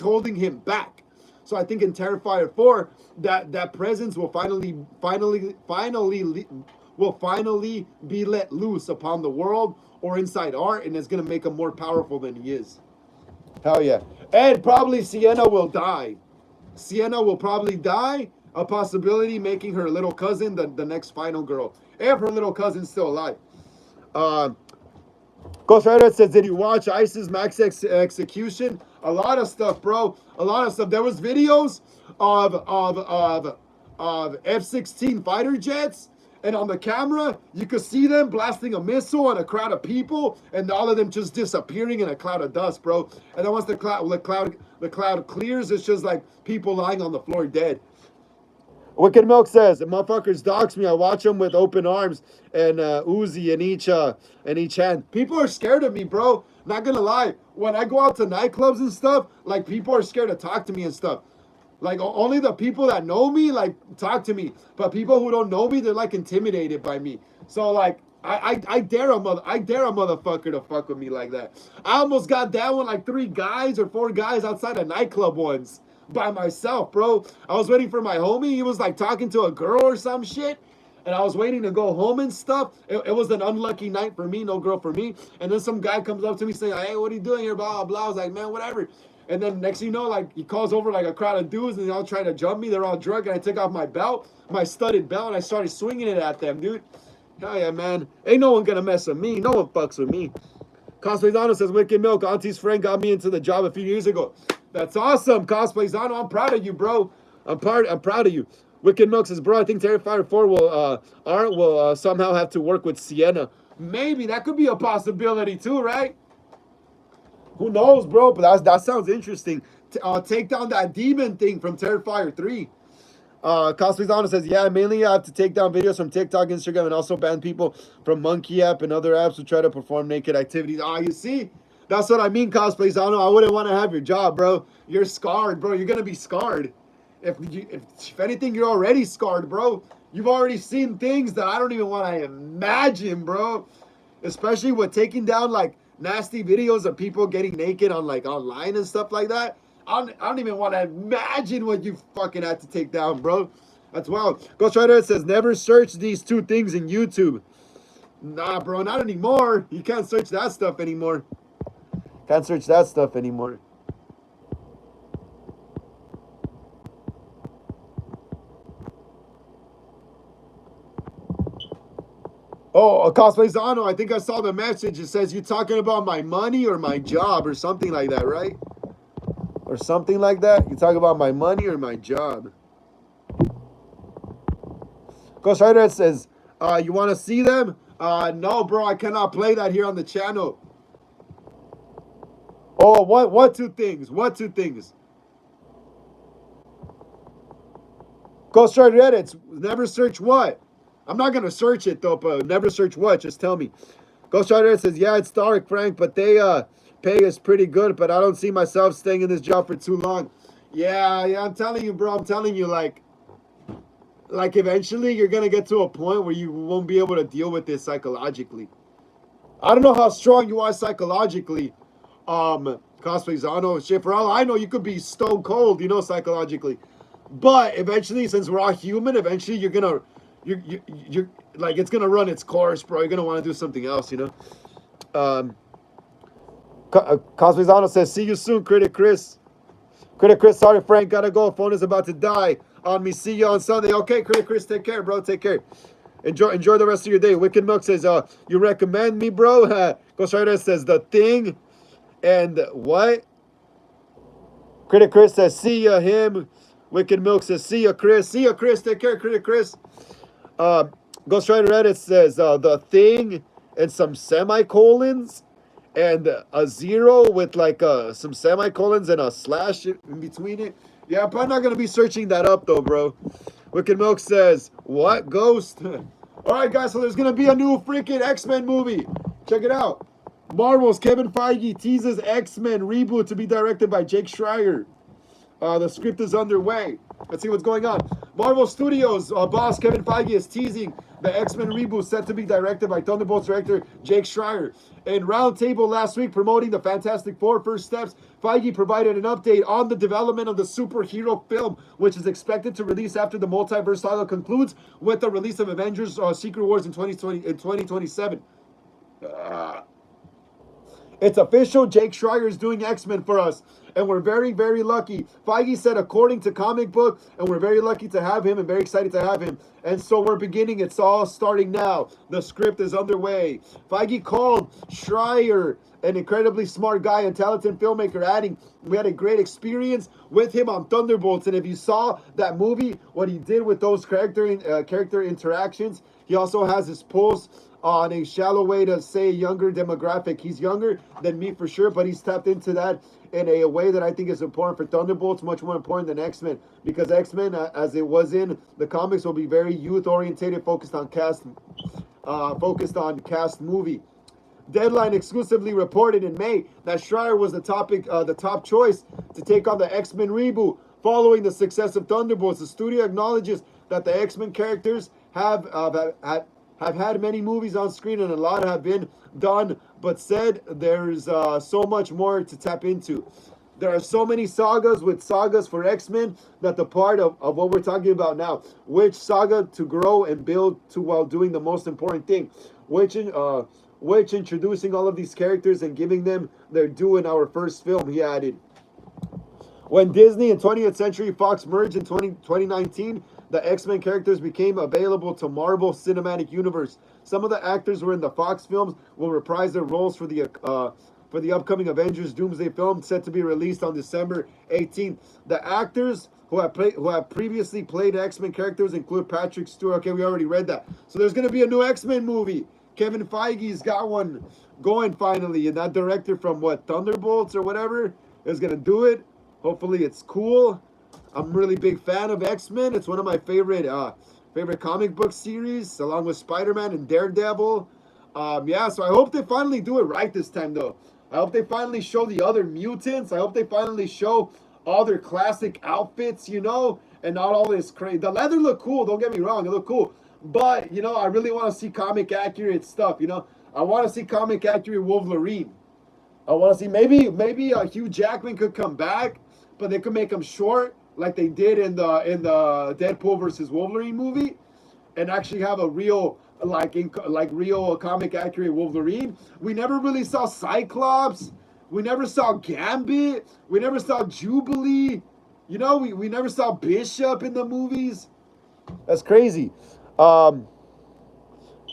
holding him back. So I think in Terrifier 4, that presence will finally be let loose upon the world or inside art, and it's gonna make him more powerful than he is. Hell yeah. And probably Sienna will die. Sienna will probably die. A possibility making her little cousin the next final girl. If her little cousin's still alive. Ghost Rider says, did you watch ISIS Max Execution? A lot of stuff, bro. A lot of stuff. There was videos of F-16 fighter jets. And on the camera, you could see them blasting a missile on a crowd of people, and all of them just disappearing in a cloud of dust, bro. And then once the cloud clears, it's just like people lying on the floor dead. Wicked Milk says, the motherfuckers dox me. I watch them with open arms and Uzi in each hand. People are scared of me, bro. Not gonna lie. When I go out to nightclubs and stuff, like people are scared to talk to me and stuff. Like only the people that know me like talk to me, but people who don't know me, they're like intimidated by me. So like I dare a motherfucker to fuck with me like that. I almost got down with like 3 guys or 4 guys outside a nightclub once by myself, bro. I was waiting for my homie. He was like talking to a girl or some shit. And I was waiting to go home and stuff. It was an unlucky night for me, no girl for me. And then some guy comes up to me saying, hey, what are you doing here? Blah, blah, blah. I was like, man, whatever. And then next thing you know, like he calls over like a crowd of dudes and they all trying to jump me. They're all drunk. And I took off my belt, my studded belt, and I started swinging it at them, dude. Hell yeah, man. Ain't no one gonna mess with me. No one fucks with me. Cosplayzano says, Wicked Milk, Auntie's friend got me into the job a few years ago. That's awesome, Cosplayzano. I'm proud of you, bro. I'm proud of you. Wicked Milk says, bro, I think Terrifier 4 will somehow have to work with Sienna. Maybe. That could be a possibility too, right? Who knows, bro? But that sounds interesting. Take down that demon thing from Terrifier 3. Cosplayzano says, yeah, mainly I have to take down videos from TikTok, Instagram, and also ban people from Monkey App and other apps who try to perform naked activities. You see? That's what I mean, Cosplayzano. I wouldn't want to have your job, bro. You're scarred, bro. You're going to be scarred. If anything, you're already scarred, bro. You've already seen things that I don't even want to imagine, bro. Especially with taking down, like, nasty videos of people getting naked on, like, online and stuff like that. I don't even want to imagine what you fucking had to take down, bro. That's wild. Ghost Rider says, never search these 2 things in YouTube. Nah, bro, not anymore. You can't search that stuff anymore. Can't search that stuff anymore. Oh, Cosplayzano, I think I saw the message. It says, you talking about my money or my job or something like that, right? Or something like that. You talk about my money or my job. Ghost Rider says, you want to see them? No, bro, I cannot play that here on the channel. Oh, what 2 things? What 2 things? Ghost Rider edits. Never search what? I'm not going to search it, though, but never search what? Just tell me. Ghost Rider says, yeah, it's dark, Frank, but they pay is pretty good, but I don't see myself staying in this job for too long. Yeah, I'm telling you, bro. I'm telling you, like eventually you're going to get to a point where you won't be able to deal with this psychologically. I don't know how strong you are psychologically, Cosplayzano. Shit, for all I know, you could be stone cold, psychologically. But eventually, since we're all human, eventually you're like, it's gonna run its course, bro. You're gonna want to do something else, Cosplayzano says, see you soon, Critic Chris. Critic Chris, sorry, Frank, gotta go. Phone is about to die on me. See you on Sunday. Okay, Critic Chris, take care, bro. Take care. Enjoy the rest of your day. Wicked Milk says, you recommend me, bro? Ghost Rider says, The Thing. And what? Critic Chris says, see ya, him. Wicked Milk says, see ya, Chris. See ya, Chris. Take care, Critic Chris. Ghost Rider Edit says, The Thing and some semicolons and a 0 with like some semicolons and a slash in between it. Yeah, I'm probably not going to be searching that up though, bro. Wicked Milk says, what? Ghost? Alright, guys, so there's going to be a new freaking X-Men movie. Check it out. Marvel's Kevin Feige teases X-Men reboot to be directed by Jake Schreier. The script is underway. Let's see what's going on. Marvel Studios boss Kevin Feige is teasing the X-Men reboot set to be directed by Thunderbolts director Jake Schreier. In Roundtable last week promoting the Fantastic Four First Steps, Feige provided an update on the development of the superhero film, which is expected to release after the multiverse saga concludes with the release of Avengers Secret Wars in 2027. It's official. Jake Schreier is doing X-Men for us, and we're very, very lucky. Feige said according to comic book, and we're very lucky to have him and very excited to have him. And so we're beginning. It's all starting now. The script is underway. Feige called Schreier an incredibly smart guy and talented filmmaker, adding, we had a great experience with him on Thunderbolts. And if you saw that movie, what he did with those character interactions, he also has his post on a shallow way to say younger demographic. He's younger than me for sure, but he's tapped into that in a way that I think is important for Thunderbolts, much more important than X-Men, because X-Men, as it was in the comics, will be very youth-orientated, focused on cast movie. Deadline exclusively reported in May that Schreier was the top choice to take on the X-Men reboot. Following the success of Thunderbolts, the studio acknowledges that the X-Men characters have had many movies on screen and a lot have been done, but said there's so much more to tap into. There are so many sagas for X-Men that the part of what we're talking about now, which saga to grow and build to while doing the most important thing, which introducing all of these characters and giving them their due in our first film, he added. When Disney and 20th Century Fox merged in 2019, the X-Men characters became available to Marvel Cinematic Universe. Some of the actors were in the Fox films will reprise their roles for the upcoming Avengers Doomsday film set to be released on December 18th. The actors who have previously played X-Men characters include Patrick Stewart. Okay, we already read that. So there's going to be a new X-Men movie. Kevin Feige's got one going finally, and that director from Thunderbolts or whatever is going to do it. Hopefully it's cool. I'm a really big fan of X-Men. It's one of my favorite comic book series, along with Spider-Man and Daredevil. Yeah, so I hope they finally do it right this time, though. I hope they finally show the other mutants. I hope they finally show all their classic outfits, and not all this crazy. The leather looked cool, don't get me wrong, it looked cool. But, I really want to see comic accurate stuff, I want to see comic accurate Wolverine. I want to see maybe Hugh Jackman could come back, but they could make him short like they did in the Deadpool versus Wolverine movie, and actually have a real real comic accurate Wolverine. We never really saw Cyclops. We never saw Gambit. We never saw Jubilee. We never saw Bishop in the movies. That's crazy.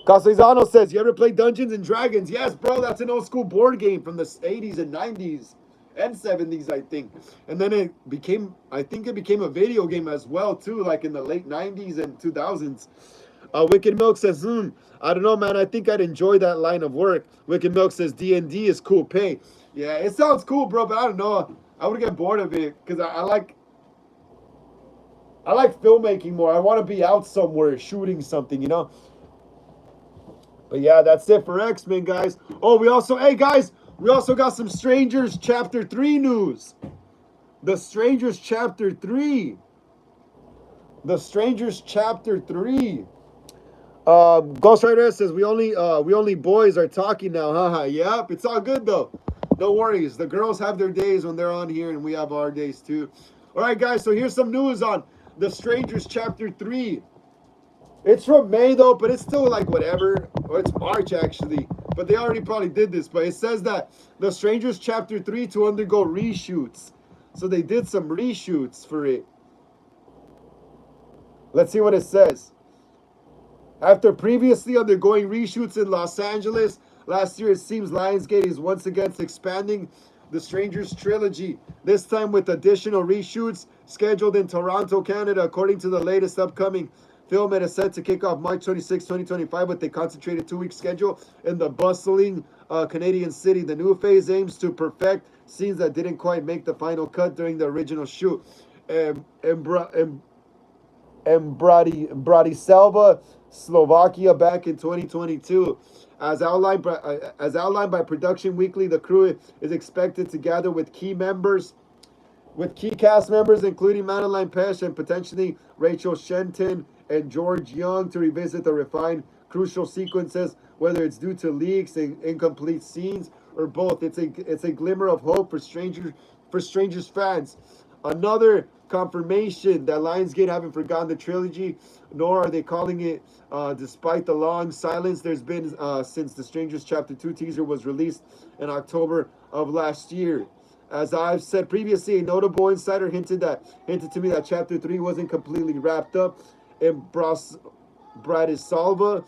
Castellano says, you ever play Dungeons and Dragons? Yes, bro, that's an old school board game from the 80s and 90s and 70s, I think. And then it became a video game as well, too, like in the late 90s and 2000s. Wicked Milk says, I don't know, man. I think I'd enjoy that line of work. Wicked Milk says, D&D is cool pay. Yeah, it sounds cool, bro, but I don't know. I would get bored of it because I like filmmaking more. I want to be out somewhere shooting something, But yeah, that's it for X-Men, guys. Oh, we also got some Strangers Chapter 3 news. The Strangers Chapter 3. The Strangers Chapter 3. Ghost Rider says, we only boys are talking now, haha. Yep, it's all good, though. No worries. The girls have their days when they're on here, and we have our days, too. All right, guys, so here's some news on The Strangers Chapter 3. It's from May, though, but it's still like whatever. Or it's March, actually. But they already probably did this. But it says that The Strangers Chapter 3 to undergo reshoots. So they did some reshoots for it. Let's see what it says. After previously undergoing reshoots in Los Angeles last year, it seems Lionsgate is once again expanding the Strangers trilogy, this time with additional reshoots scheduled in Toronto, Canada. According to the latest upcoming film, it is set to kick off March 26, 2025 with a concentrated 2-week schedule in the bustling Canadian city. The new phase aims to perfect scenes that didn't quite make the final cut during the original shoot. Bratislava, Slovakia, back in 2022. As outlined by Production Weekly, the crew is expected to gather with key cast members, including Madeline Pesh and potentially Rachel Shenton and George Young, to revisit the refined crucial sequences, whether it's due to leaks and incomplete scenes or both. It's a glimmer of hope for Strangers fans. Another confirmation that Lionsgate haven't forgotten the trilogy, nor are they calling it despite the long silence there's been since the Strangers Chapter 2 teaser was released in October of last year. As I've said previously, a notable insider hinted to me that Chapter 3 wasn't completely wrapped up in Bratislava,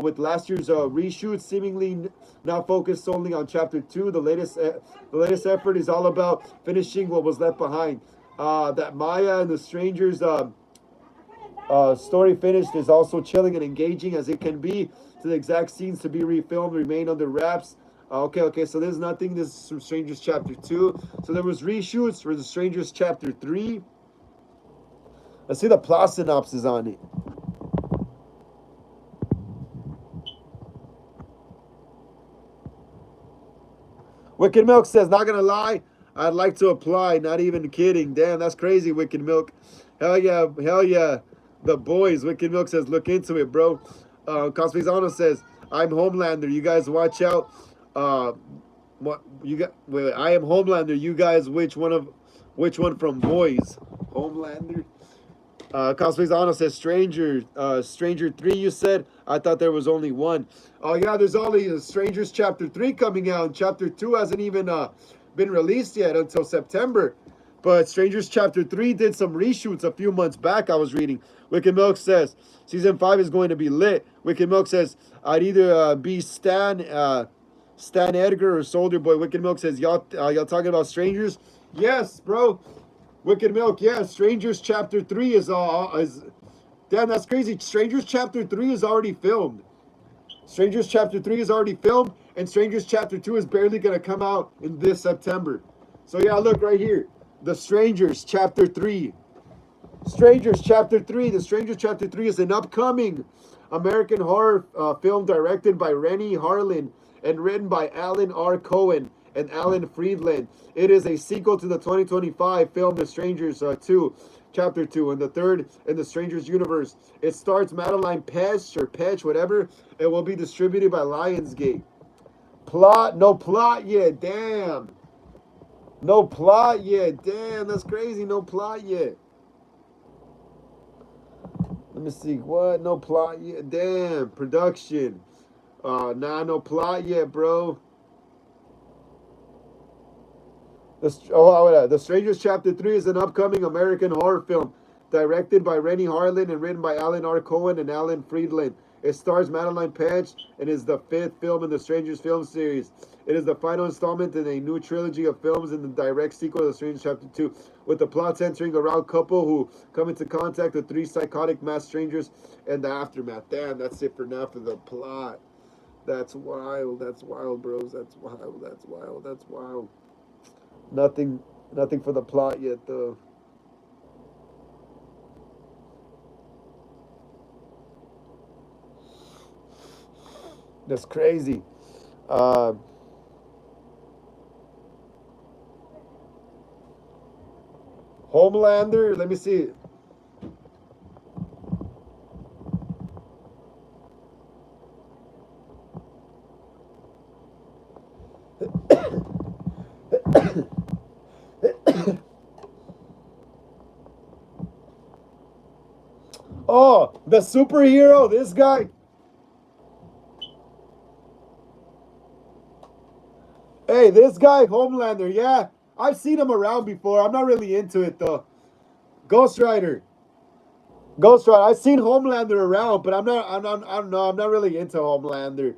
with last year's reshoot seemingly now focused solely on Chapter 2. The latest effort is all about finishing what was left behind. That Maya and the Strangers Story finished is also chilling and engaging as it can be. To the exact scenes to be refilmed remain under wraps. Okay. So there's nothing. This is from Strangers Chapter 2. So there was reshoots for the Strangers Chapter 3. Let's see the plot synopsis on it. Wicked Milk says, not gonna lie, I'd like to apply. Not even kidding. Damn, that's crazy, Wicked Milk. Hell yeah. The boys, Wicked Milk says, look into it, bro. Cosmizano says, I'm Homelander. You guys watch out. What you got? Wait, I am Homelander. You guys, which one from boys? Homelander. Cosmizano says, Stranger 3, you said? I thought there was only one. Oh, yeah, there's only Strangers Chapter 3 coming out. Chapter 2 hasn't even been released yet until September. But Strangers Chapter 3 did some reshoots a few months back, I was reading. Wicked Milk says, Season 5 is going to be lit. Wicked Milk says, I'd either be Stan Edgar or Soldier Boy. Wicked Milk says, y'all talking about Strangers? Yes, bro. Wicked Milk, yeah. Strangers Chapter 3 is damn, that's crazy. Strangers Chapter 3 is already filmed. Strangers Chapter 3 is already filmed, and Strangers Chapter 2 is barely going to come out in this September. So, yeah, look right here. The Strangers Chapter 3. Strangers Chapter 3. The Strangers Chapter 3 is an upcoming American horror film directed by Rennie Harlin and written by Alan R. Cohen and Alan Friedland. It is a sequel to the 2025 film The Strangers 2. Chapter 2, and the third in the Strangers universe. It stars Madeline Petch, whatever. It will be distributed by Lionsgate. No plot yet, damn. No plot yet, damn, that's crazy, no plot yet. Let me see, what? No plot yet, damn, production. No plot yet, bro. The Strangers Chapter 3 is an upcoming American horror film directed by Rennie Harlin and written by Alan R. Cohen and Alan Friedland. It stars Madeline Petch and is the 5th film in the Strangers film series. It is the final installment in a new trilogy of films in the direct sequel to The Strangers Chapter 2, with the plot centering around a couple who come into contact with 3 psychotic mass strangers and the aftermath. Damn, that's it for now for the plot. That's wild, bros. That's wild. Nothing for the plot yet, though. That's crazy. Homelander, let me see. Oh, the superhero, this guy. Hey, this guy, Homelander, yeah. I've seen him around before. I'm not really into it, though. Ghost Rider. I've seen Homelander around, but I don't know. I'm not really into Homelander.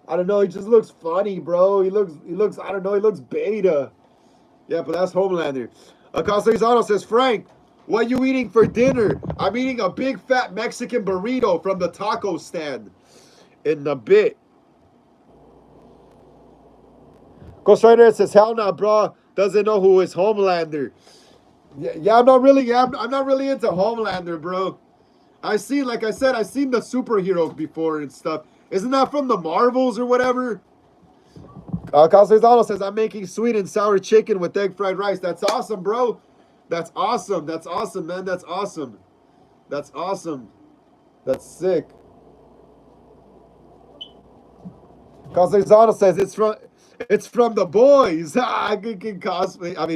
I don't know. He just looks funny, bro. He looks, I don't know. He looks beta. Yeah, but that's Homelander. Castellano says, Frank, what you eating for dinner? I'm eating a big fat Mexican burrito from the taco stand. In a bit. Ghost Rider says, hell no, bro. Doesn't know who is Homelander. Yeah, I'm not really into Homelander, bro. Like I said, I've seen the superheroes before and stuff. Isn't that from the Marvels or whatever? Castellano says, I'm making sweet and sour chicken with egg fried rice. That's awesome, bro. That's awesome, man. That's awesome. That's sick. Castellano says, it's from the boys.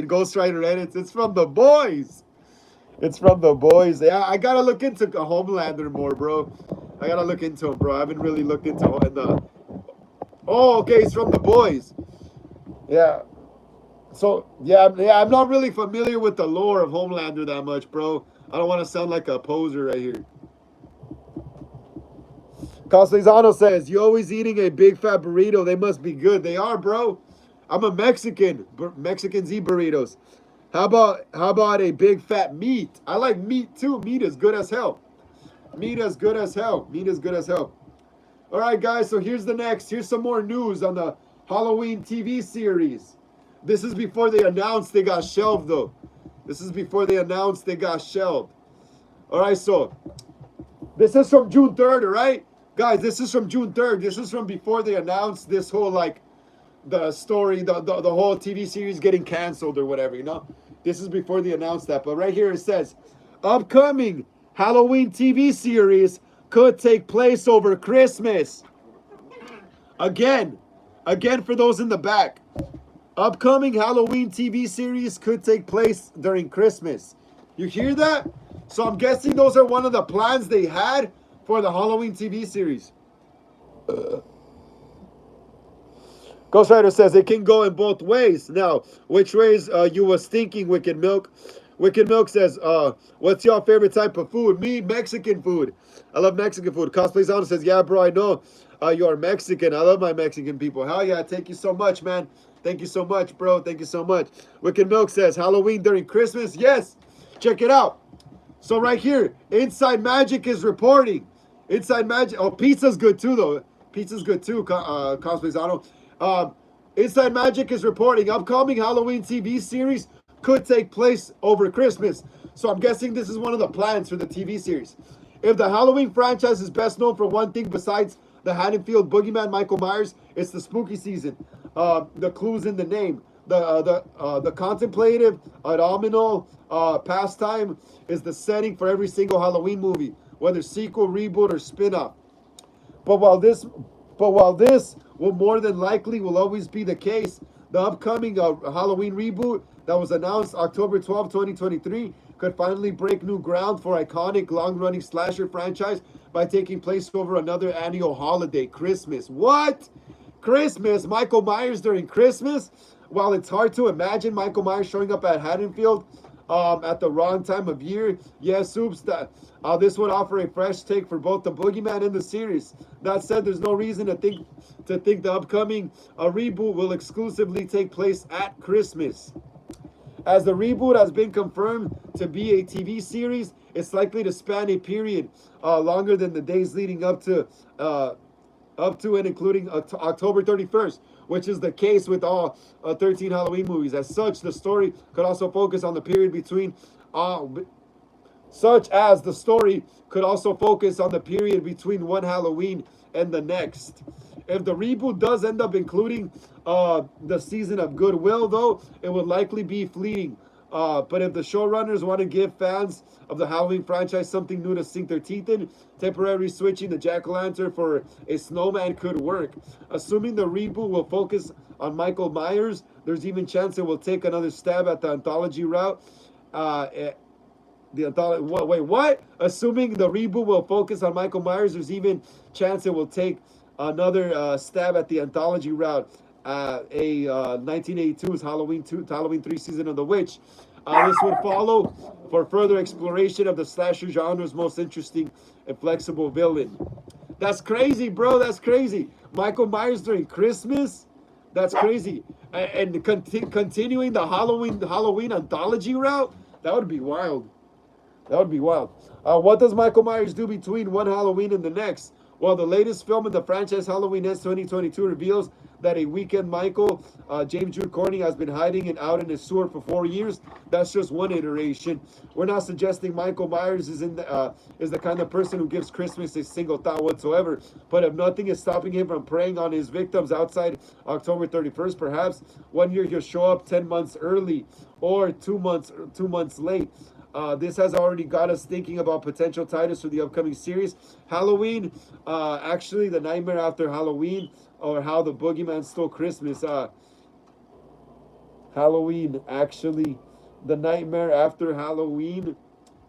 Ghost Rider edits. It's from the boys. Yeah, I gotta look into Homelander more, bro. I gotta look into him, bro. I haven't really looked into him. Oh, okay, he's from the boys. Yeah. So, I'm not really familiar with the lore of Homelander that much, bro. I don't want to sound like a poser right here. Castellano says, you always eating a big fat burrito. They must be good. They are, bro. I'm a Mexican. Mexicans eat burritos. How about a big fat meat? I like meat too. Meat is good as hell. Meat is good as hell. Meat is good as hell. All right, guys, so here's the next. Here's some more news on the Halloween TV series. This is before they announced they got shelved, though. This is before they announced they got shelved. All right, so this is from June 3rd, all right? Guys, this is from June 3rd. This is from before they announced this whole, like, the story, the whole TV series getting canceled or whatever, you know? This is before they announced that. But right here it says, upcoming Halloween TV series could take place over Christmas. Again for those in the back. Upcoming Halloween TV series could take place during Christmas. You hear that? So I'm guessing those are one of the plans they had for the Halloween TV series. Ghost Rider says it can go in both ways. Now, which ways you was thinking, Wicked Milk? Wicked Milk says, what's your favorite type of food? Me, Mexican food. I love Mexican food. Cosplay Sound says, yeah, bro, I know you're Mexican. I love my Mexican people. Hell yeah, thank you so much, man. Thank you so much, bro. Thank you so much. Wicked Milk says, Halloween during Christmas? Yes. Check it out. So right here, Inside Magic is reporting. Inside Magic. Oh, pizza's good too, though. Pizza's good too, Cosplay Sound. Inside Magic is reporting upcoming Halloween TV series could take place over Christmas. So I'm guessing this is one of the plans for the TV series. If the Halloween franchise is best known for one thing besides the Haddonfield Boogeyman Michael Myers, it's the spooky season. The clues in the name. The contemplative, autumnal pastime is the setting for every single Halloween movie, whether sequel, reboot, or spin-off. But while this will more than likely will always be the case, the upcoming Halloween reboot that was announced October 12, 2023 could finally break new ground for iconic long-running slasher franchise by taking place over another annual holiday, Christmas. What? Christmas? Michael Myers during Christmas? While it's hard to imagine Michael Myers showing up at Haddonfield at the wrong time of year, yes, oops, this would offer a fresh take for both the Boogeyman and the series. That said, there's no reason to think the upcoming reboot will exclusively take place at Christmas. As the reboot has been confirmed to be a TV series, it's likely to span a period longer than the days leading up to and including October 31st, which is the case with all 13 Halloween movies. As such, the story could also focus on the period between one Halloween and the next. If the reboot does end up including the season of Goodwill, though, it would likely be fleeting. But if the showrunners want to give fans of the Halloween franchise something new to sink their teeth in, temporarily switching the jack-o'-lantern for a snowman could work. Assuming the reboot will focus on Michael Myers, there's even chance it will take another stab at the anthology route. Assuming the reboot will focus on Michael Myers, there's even chance it will take another stab at the anthology route. 1982's Halloween 3 Season of the Witch. This would follow for further exploration of the slasher genre's most interesting and flexible villain. That's crazy, bro. That's crazy. Michael Myers during Christmas? That's crazy. And continuing the Halloween anthology route? That would be wild. That would be wild. What does Michael Myers do between one Halloween and the next? Well, the latest film in the franchise, Halloween Ends 2022, reveals that a weekend Michael, James Jude Courtney, has been hiding out in his sewer for 4 years. That's just one iteration. We're not suggesting Michael Myers is the kind of person who gives Christmas a single thought whatsoever. But if nothing is stopping him from preying on his victims outside October 31st, perhaps 1 year he'll show up 10 months early or 2 months late. This has already got us thinking about potential titles for the upcoming series. Halloween, actually, The Nightmare After Halloween, or How the Boogeyman Stole Christmas. Halloween, actually, The Nightmare After Halloween,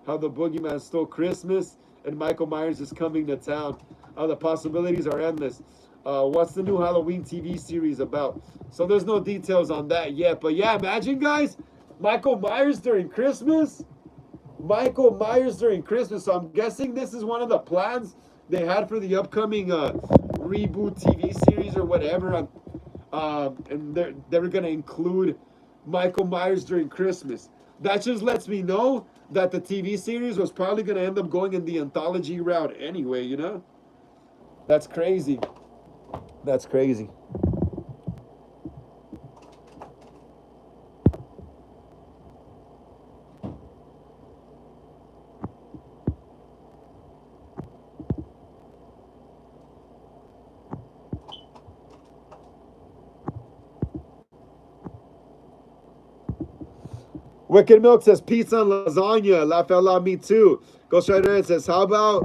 How the Boogeyman Stole Christmas, and Michael Myers is coming to town. The possibilities are endless. What's the new Halloween TV series about? So there's no details on that yet. But yeah, imagine, guys, Michael Myers during Christmas. Michael Myers during Christmas. So I'm guessing this is one of the plans they had for the upcoming reboot TV series or whatever. And they're going to include Michael Myers during Christmas. That just lets me know that the TV series was probably going to end up going in the anthology route anyway, you know? That's crazy. That's crazy. Wicked Milk says pizza and lasagna. La fella, me too. Ghost Rider Ed says, how about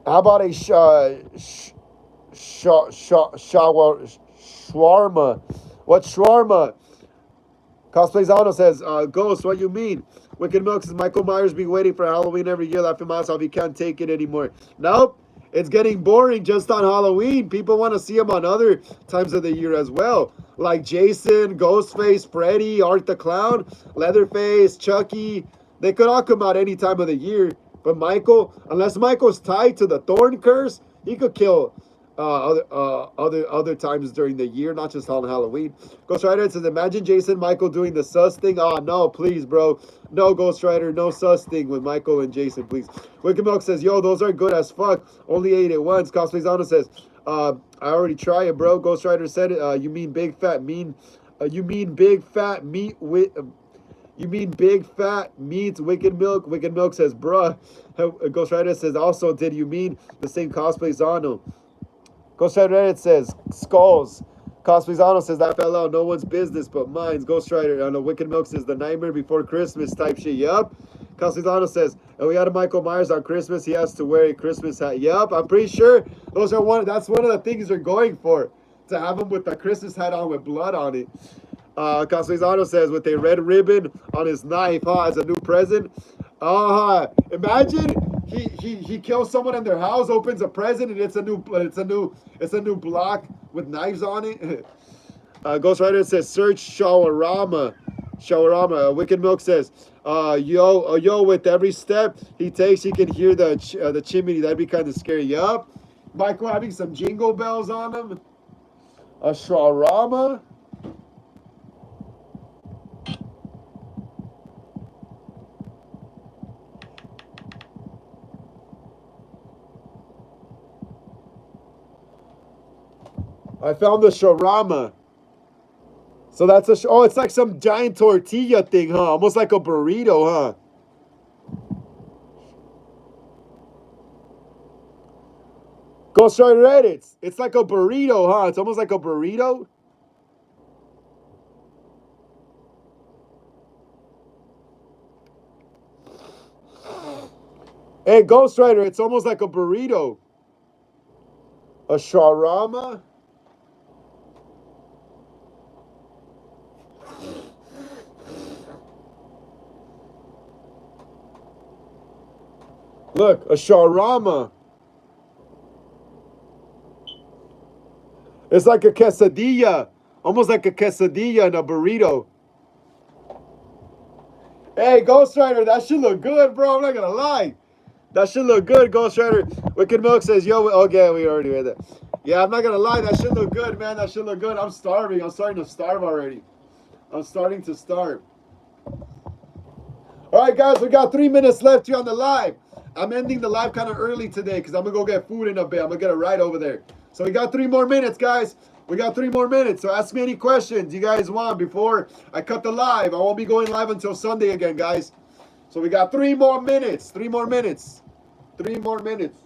a shawarma? What shawarma? Cosplay Zano says, Ghost, what you mean? Wicked Milk says, Michael Myers be waiting for Halloween every year. Laughing myself, he can't take it anymore. Nope. It's getting boring just on Halloween. People want to see him on other times of the year as well. Like Jason, Ghostface, Freddy, Art the Clown, Leatherface, Chucky. They could all come out any time of the year. But Michael, unless Michael's tied to the Thorn curse, he could kill other times during the year, not just on Halloween. Ghost Rider says, imagine Jason Michael doing the sus thing. Oh, no, please, bro. No, Ghost Rider, no sus thing with Michael and Jason, please. Wicked Milk says, yo, those are good as fuck. Only ate it once. Cosplay Zano says, I already tried it, bro. Ghost Rider said it. You mean big fat meat with... You mean big fat meats, Wicked Milk? Wicked Milk says, bruh. Ghost Rider says, also, did you mean the same Cosplay Zano? Ghost Rider Reddit says, skulls. Cosplay Zano says, that fell out. No one's business but mine. Ghost Rider, I know, Wicked Milk says, the Nightmare Before Christmas type shit. Yup. Cosplay Zano says, and we had a Michael Myers on Christmas. He has to wear a Christmas hat. Yup, I'm pretty sure that's one of the things they're going for. To have him with the Christmas hat on with blood on it. Cosplay Zano says, with a red ribbon on his knife, as a new present. Imagine he kills someone in their house, opens a present, and it's a new block with knives on it. Ghost Rider says, search shawarma. Wicked Milk says, yo, with every step he takes, he can hear the chimney. That'd be kind of scary. Yup. Michael having some jingle bells on him. A shawarma. I found the shawarma. So that's it's like some giant tortilla thing, huh? Almost like a burrito, huh? Ghost Rider Reddit. It's like a burrito, huh? It's almost like a burrito. Hey, Ghost Rider, it's almost like a burrito. A shawarma? Look, a shawarma. It's like a quesadilla. Almost like a quesadilla and a burrito. Hey, Ghost Rider, that should look good, bro. I'm not gonna lie. That should look good, Ghost Rider. Wicked Milk says, yo, okay, we already read that. Yeah, I'm not gonna lie. That should look good, man. That should look good. I'm starving. I'm starting to starve already. I'm starting to starve. All right, guys, we got 3 minutes left here on the live. I'm ending the live kind of early today because I'm going to go get food in a bit. I'm going to get a ride over there. So we got 3 more minutes, guys. We got 3 more minutes. So ask me any questions you guys want before I cut the live. I won't be going live until Sunday again, guys. So we got 3 more minutes. 3 more minutes. 3 more minutes.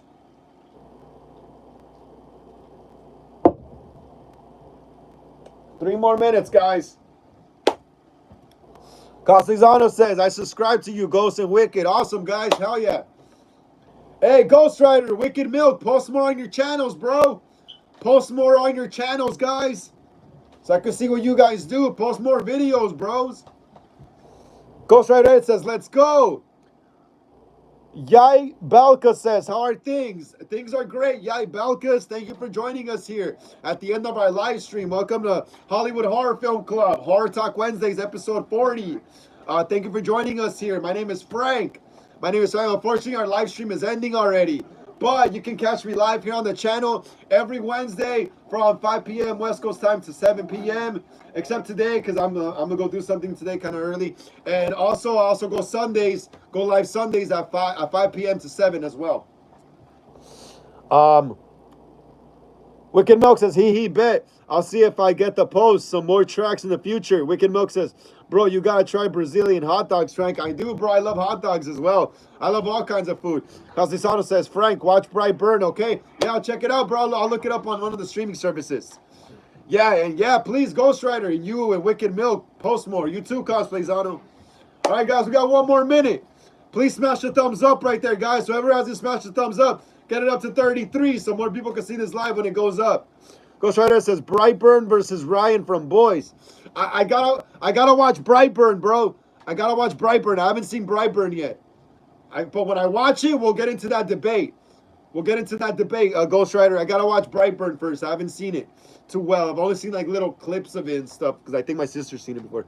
Three more minutes, guys. Costizano says, I subscribe to you, Ghost and Wicked. Awesome, guys. Hell yeah. Hey, Ghost Rider, Wicked Milk, post more on your channels, bro. Post more on your channels, guys. So I can see what you guys do. Post more videos, bros. Ghost Rider says, let's go. Yai Balka says, how are things? Things are great. Yai Balkas, thank you for joining us here at the end of our live stream. Welcome to Hollywood Horror Film Club, Horror Talk Wednesdays, episode 40. Thank you for joining us here. My name is Frank. Unfortunately, our live stream is ending already. But you can catch me live here on the channel every Wednesday from 5 p.m. West Coast time to 7 p.m. Except today, because I'm gonna go do something today kind of early. And also, I also go live Sundays at 5 p.m. to 7 as well. Wicked Milk says, he bet. I'll see if I get the post. Some more tracks in the future. Wicked Milk says, bro, you got to try Brazilian hot dogs, Frank. I do, bro. I love hot dogs as well. I love all kinds of food. Casisano says, Frank, watch Brightburn, okay? Yeah, I'll check it out, bro. I'll look it up on one of the streaming services. Yeah, and yeah, please, Ghost Rider, you and Wicked Milk, post more. You too, Cosplay Zano. All right, guys, we got one more minute. Please smash the thumbs up right there, guys. Whoever hasn't smashed the thumbs up, get it up to 33 so more people can see this live when it goes up. Ghost Rider says Brightburn versus Ryan from Boys. I gotta watch Brightburn, bro. I gotta watch Brightburn. I haven't seen Brightburn yet. But when I watch it, we'll get into that debate. Ghost Rider. I gotta watch Brightburn first. I haven't seen it too well. I've only seen like little clips of it and stuff because I think my sister's seen it before.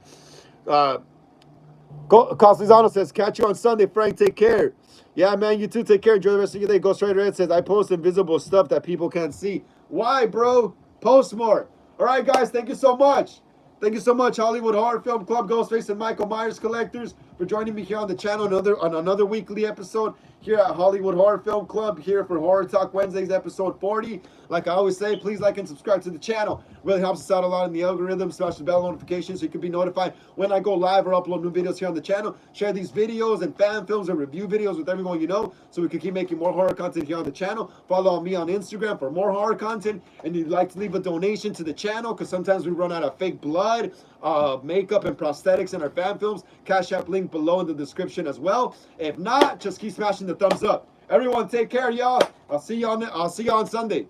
Coslizano says, catch you on Sunday, Frank. Take care. Yeah, man, you too. Take care. Enjoy the rest of your day. Ghost Rider Ed says, I post invisible stuff that people can't see. Why, bro? Post more. All right, guys, thank you so much. Thank you so much, Hollywood Horror Film Club, Ghostface and Michael Myers collectors, for joining me here on the channel on another weekly episode here at Hollywood Horror Film Club, here for Horror Talk Wednesdays, episode 40. Like I always say, please like and subscribe to the channel. Really helps us out a lot in the algorithm. Smash the bell notification so you can be notified when I go live or upload new videos here on the channel. Share these videos and fan films and review videos with everyone you know so we can keep making more horror content here on the channel. Follow me on Instagram for more horror content. And if you'd like to leave a donation to the channel, because sometimes we run out of fake blood, makeup, and prosthetics in our fan films, Cash App link below in the description as well. If not, just keep smashing the thumbs up. Everyone, take care, y'all. I'll see you on Sunday.